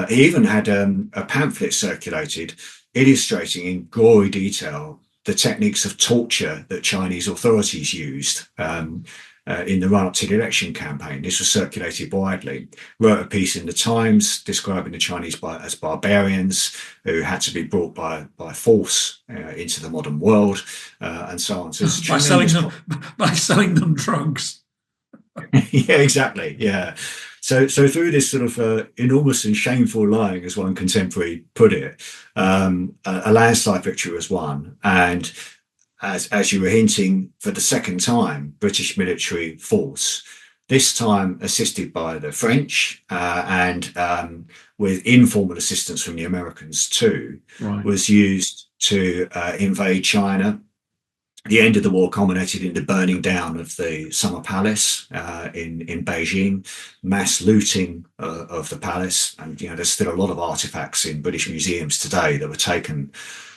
He even had a pamphlet circulated illustrating in gory detail the techniques of torture that Chinese authorities used in the run-up to the election campaign. This was circulated widely. Wrote a piece in the Times describing the Chinese as barbarians who had to be brought by force into the modern world, and so on. So by selling them drugs. Yeah, exactly. Yeah. So through this sort of enormous and shameful lying, as one contemporary put it, a landslide victory was won. And as you were hinting, for the second time, British military force, this time assisted by the French and with informal assistance from the Americans too, was used to invade China. The end of the war culminated in the burning down of the Summer Palace in Beijing, mass looting of the palace. And, there's still a lot of artifacts in British museums today that were taken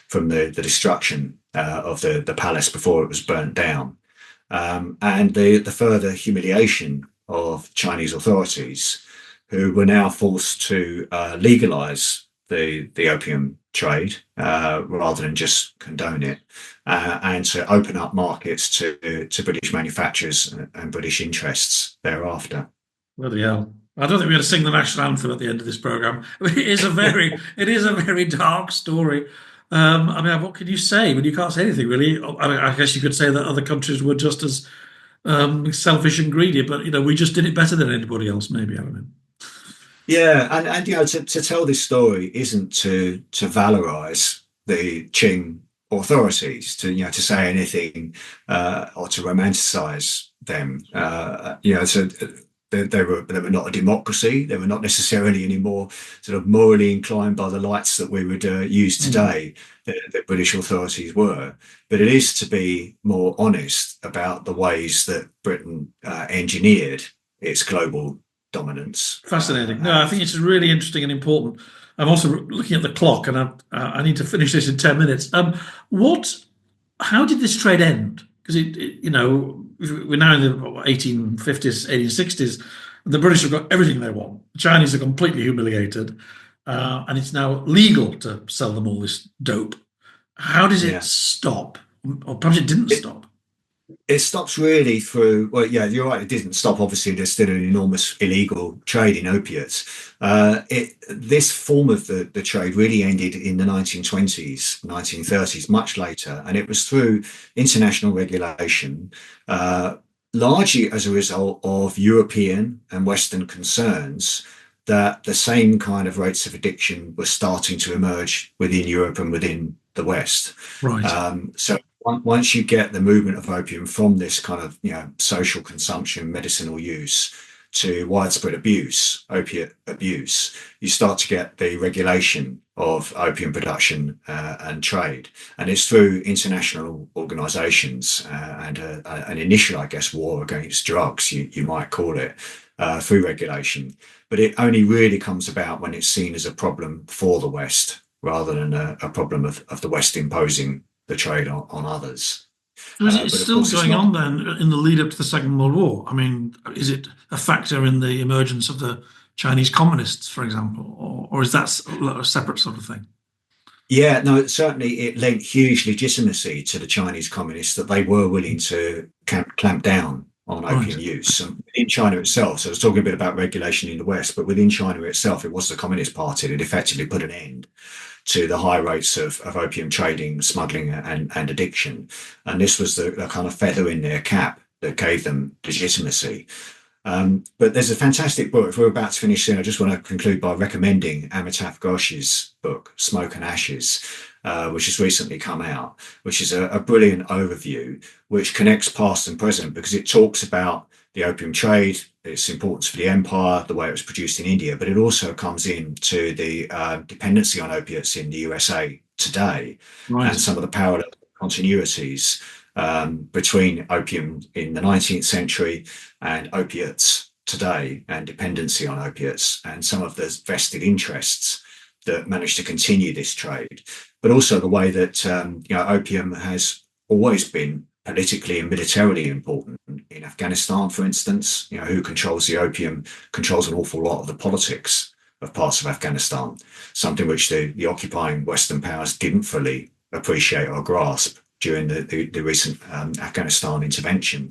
from the destruction of the palace before it was burnt down. And the further humiliation of Chinese authorities, who were now forced to legalize the opium trade rather than just condone it, and to open up markets to British manufacturers and British interests thereafter. Bloody hell. I don't think we're going to sing the national anthem at the end of this program. It is a very dark story. What can you say when you can't say anything, really? I guess you could say that other countries were just as selfish and greedy, but we just did it better than anybody else. Maybe, I don't know. Yeah, and to tell this story isn't to valorize the Qing authorities, to say anything or to romanticize them. So they were not a democracy. They were not necessarily any more sort of morally inclined by the lights that we would use today. The British authorities were, but it is to be more honest about the ways that Britain engineered its global dominance. Fascinating. No, I think it's really interesting and important. I'm also looking at the clock, and I need to finish this in 10 minutes. How did this trade end? Because we're now in the 1850s, 1860s. The British have got everything they want. The Chinese are completely humiliated, and it's now legal to sell them all this dope. How does it stop? Or perhaps it didn't stop. It stops really through, well, yeah, you're right, it didn't stop. Obviously, there's still an enormous illegal trade in opiates. This form of the trade really ended in the 1920s, 1930s, much later. And it was through international regulation, largely as a result of European and Western concerns that the same kind of rates of addiction were starting to emerge within Europe and within the West. Right. So once you get the movement of opium from this kind of social consumption, medicinal use, to widespread abuse, opiate abuse, you start to get the regulation of opium production and trade. And it's through international organizations and an initial, I guess, war against drugs, you might call it, through regulation. But it only really comes about when it's seen as a problem for the West rather than a problem of the West imposing the trade on others. So is it still going on then in the lead up to the Second World War? I mean, is it a factor in the emergence of the Chinese communists, for example, or is that a separate sort of thing? Yeah, no, certainly it lent huge legitimacy to the Chinese communists that they were willing to clamp down on opium use. And in China itself, so I was talking a bit about regulation in the West, but within China itself, it was the Communist Party that effectively put an end to the high rates of opium trading, smuggling and addiction. And this was the kind of feather in their cap that gave them legitimacy. But there's a fantastic book. If we're about to finish soon, I just want to conclude by recommending Amitav Ghosh's book, Smoke and Ashes, which has recently come out, which is a brilliant overview, which connects past and present because it talks about the opium trade, its importance for the empire, the way it was produced in India, but it also comes into the dependency on opiates in the USA today and some of the parallel continuities between opium in the 19th century and opiates today, and dependency on opiates, and some of the vested interests that managed to continue this trade, but also the way that opium has always been politically and militarily important. In Afghanistan, for instance, who controls the opium controls an awful lot of the politics of parts of Afghanistan, something which the occupying Western powers didn't fully appreciate or grasp during the recent Afghanistan intervention.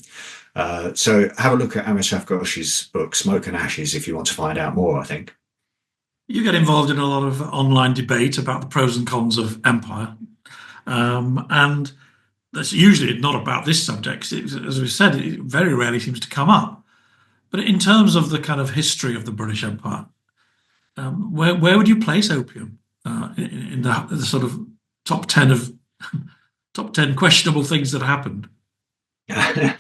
So have a look at Amitav Ghosh's book, Smoke and Ashes, if you want to find out more, I think. You get involved in a lot of online debate about the pros and cons of empire. And that's usually not about this subject. As we said, it very rarely seems to come up. But in terms of the kind of history of the British Empire, where would you place opium in the sort of top 10 of top 10 questionable things that happened? It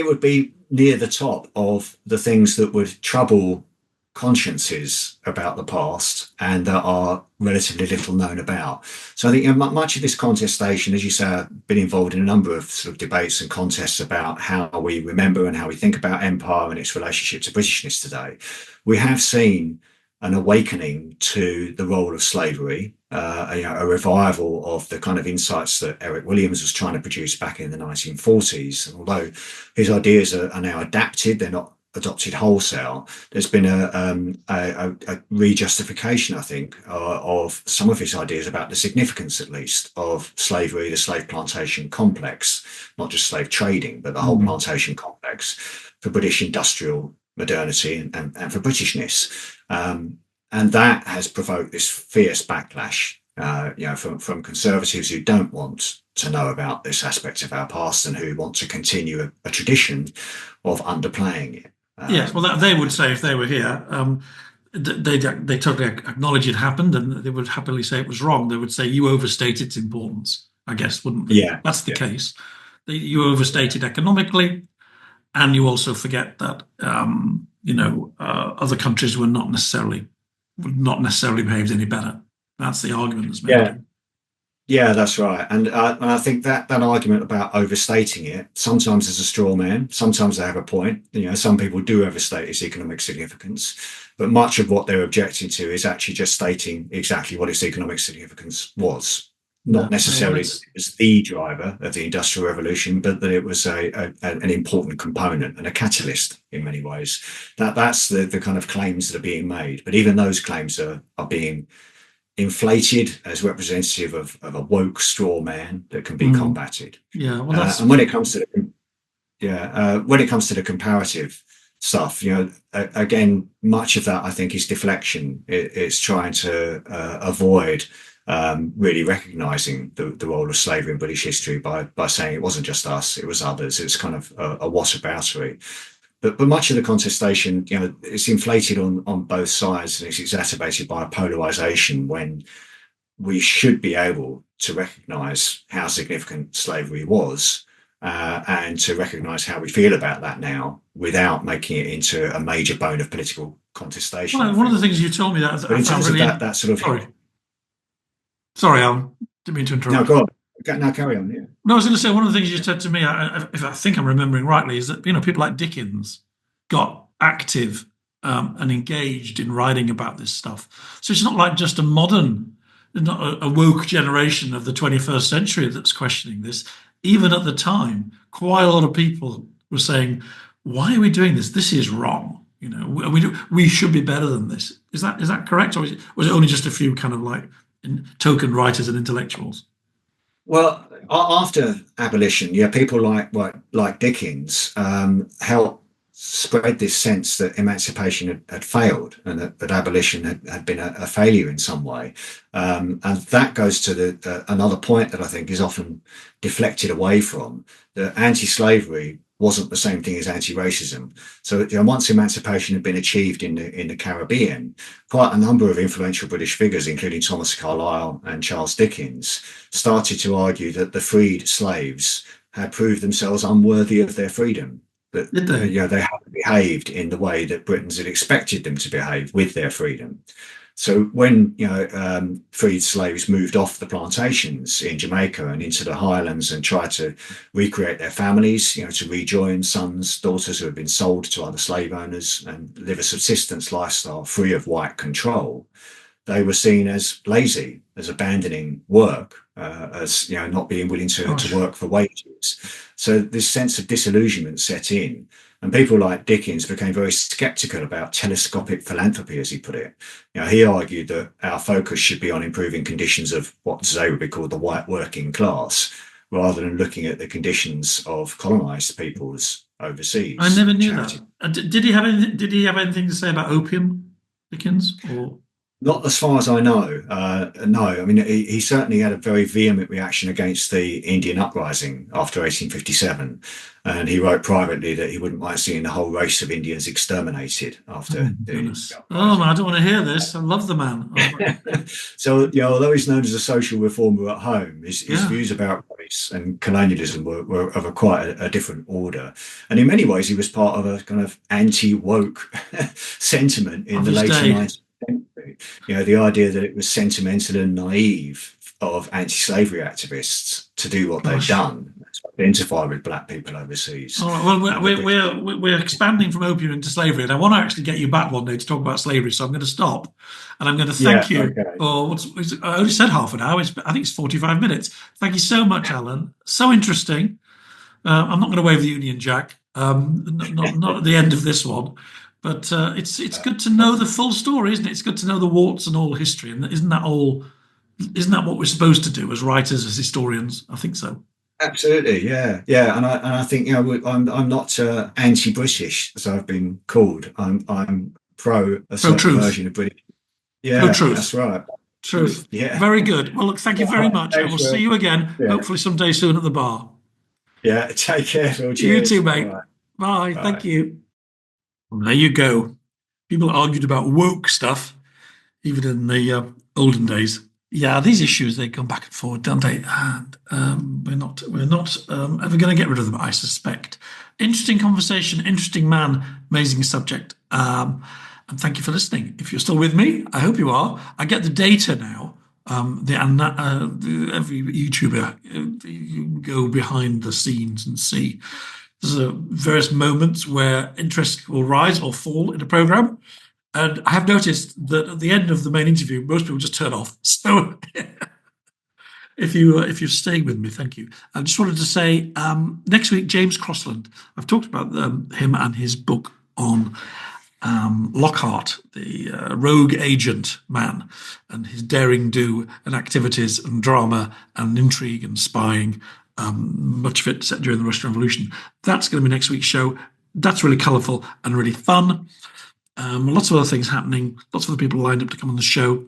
would be near the top of the things that would trouble consciences about the past and that are relatively little known about. So I think much of this contestation, as you say, I've been involved in a number of sort of debates and contests about how we remember and how we think about empire and its relationship to Britishness today. We have seen an awakening to the role of slavery, a revival of the kind of insights that Eric Williams was trying to produce back in the 1940s. And although his ideas are now adapted, they're not adopted wholesale, there's been a rejustification, I think, of some of his ideas about the significance, at least, of slavery, the slave plantation complex, not just slave trading, but the whole plantation complex for British industrial modernity and for Britishness. And that has provoked this fierce backlash, from conservatives who don't want to know about this aspect of our past and who want to continue a tradition of underplaying it. Yes, well, they would say if they were here, they totally acknowledge it happened, and they would happily say it was wrong. They would say you overstate its importance, I guess, wouldn't they? Yeah, that's the case. You overstate it economically, and you also forget that other countries would not necessarily behaved any better. That's the argument that's made. Yeah, that's right. And I think that argument about overstating it sometimes is a straw man. Sometimes they have a point. Some people do overstate its economic significance, but much of what they're objecting to is actually just stating exactly what its economic significance was. Not necessarily as the driver of the Industrial Revolution, but that it was an important component and a catalyst in many ways. That's the kind of claims that are being made. But even those claims are being inflated as representative of a woke straw man that can be combated. Yeah, well, and when it comes to the comparative stuff, again, much of that I think is deflection. It's trying to avoid really recognizing the role of slavery in British history by saying it wasn't just us, it was others. It's kind of a whataboutery. But much of the contestation, it's inflated on both sides, and it's exacerbated by a polarization when we should be able to recognize how significant slavery was and to recognize how we feel about that now without making it into a major bone of political contestation. Well, one of the things you told me that in terms of that sort of... Sorry, Alan, didn't mean to interrupt. No, go on. Now carry on. Yeah. No, I was going to say one of the things you said to me, if I think I'm remembering rightly, is that people like Dickens got active and engaged in writing about this stuff. So it's not like just a modern, not a woke generation of the 21st century that's questioning this. Even at the time, quite a lot of people were saying, "Why are we doing this? This is wrong. We should be better than this." Is that correct, or was it only just a few kind of like token writers and intellectuals? Well, after abolition, people like Dickens helped spread this sense that emancipation had failed and that abolition had been a failure in some way. And that goes to another point that I think is often deflected away from, that anti-slavery wasn't the same thing as anti-racism. So once emancipation had been achieved in the Caribbean, quite a number of influential British figures, including Thomas Carlyle and Charles Dickens, started to argue that the freed slaves had proved themselves unworthy of their freedom. That they hadn't behaved in the way that Britons had expected them to behave with their freedom. So when freed slaves moved off the plantations in Jamaica and into the highlands and tried to recreate their families, to rejoin sons, daughters who had been sold to other slave owners and live a subsistence lifestyle free of white control, they were seen as lazy, as abandoning work, as not being willing to work for wages. So this sense of disillusionment set in. And people like Dickens became very skeptical about telescopic philanthropy, as he put it. He argued that our focus should be on improving conditions of what today would be called the white working class, rather than looking at the conditions of colonized peoples overseas. I never knew that. Did he have anything? Did he have anything to say about opium, Dickens? Or not as far as I know. No, I mean, he certainly had a very vehement reaction against the Indian uprising after 1857. And he wrote privately that he wouldn't mind seeing the whole race of Indians exterminated after goodness. Oh, man, I don't want to hear this. I love the man. So, although he's known as a social reformer at home, his views about race and colonialism were of quite a different order. And in many ways, he was part of a kind of anti-woke sentiment in the late 19th century. The idea that it was sentimental and naive of anti-slavery activists to do what they've done, to identify with black people overseas. All right, well, we're expanding from opium into slavery, and I want to actually get you back one day to talk about slavery, so I'm going to stop, and I'm going to thank you for I only said half an hour. I think it's 45 minutes. Thank you so much, Alan. So interesting. I'm not going to wave the Union Jack, not at the end of this one. But it's good to know the full story, isn't it? It's good to know the warts and all history, and isn't that what we're supposed to do as writers, as historians? I think so. Absolutely, yeah. And I think I'm not anti-British, as I've been called. I'm pro a certain version of British. Yeah, pro-truth. That's right. Truth. Yeah. Very good. Well, look, thank you very much. I will see you again, hopefully someday soon at the bar. Yeah, take care, Phil. You too, mate. Bye. Thank you. Well, there you go. People argued about woke stuff, even in the olden days. Yeah, these issues, they come back and forward, don't they? And we're not ever going to get rid of them, I suspect. Interesting conversation, interesting man, amazing subject. And thank you for listening. If you're still with me, I hope you are. I get the data now. Every YouTuber, you can go behind the scenes and see there's various moments where interest will rise or fall in a program. And I have noticed that at the end of the main interview, most people just turn off. So if you're staying with me, thank you. I just wanted to say, next week, James Crossland. I've talked about him and his book on Lockhart, the rogue agent man, and his daring do and activities and drama and intrigue and spying, much of it set during the Russian Revolution. That's going to be next week's show. That's really colourful and really fun. Lots of other things happening, lots of other people lined up to come on the show.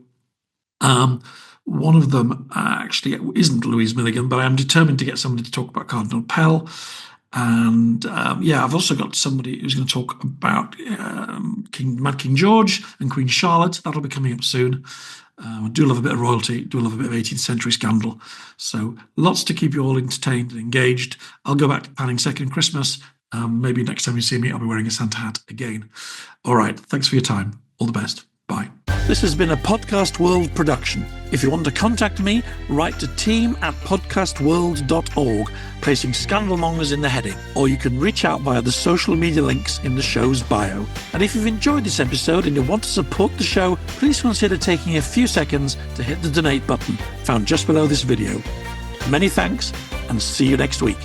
One of them actually isn't Louise Milligan, but I am determined to get somebody to talk about Cardinal Pell. And I've also got somebody who's going to talk about Mad King George and Queen Charlotte. That'll be coming up soon. I do love a bit of royalty, do love a bit of 18th century scandal. So lots to keep you all entertained and engaged. I'll go back to planning Second Christmas. Maybe next time you see me, I'll be wearing a Santa hat again. All right. Thanks for your time. All the best. Bye. This has been a Podcast World production. If you want to contact me, write to team@podcastworld.org, placing Scandal Mongers in the heading, or you can reach out via the social media links in the show's bio. And if you've enjoyed this episode and you want to support the show, please consider taking a few seconds to hit the donate button found just below this video. Many thanks, and see you next week.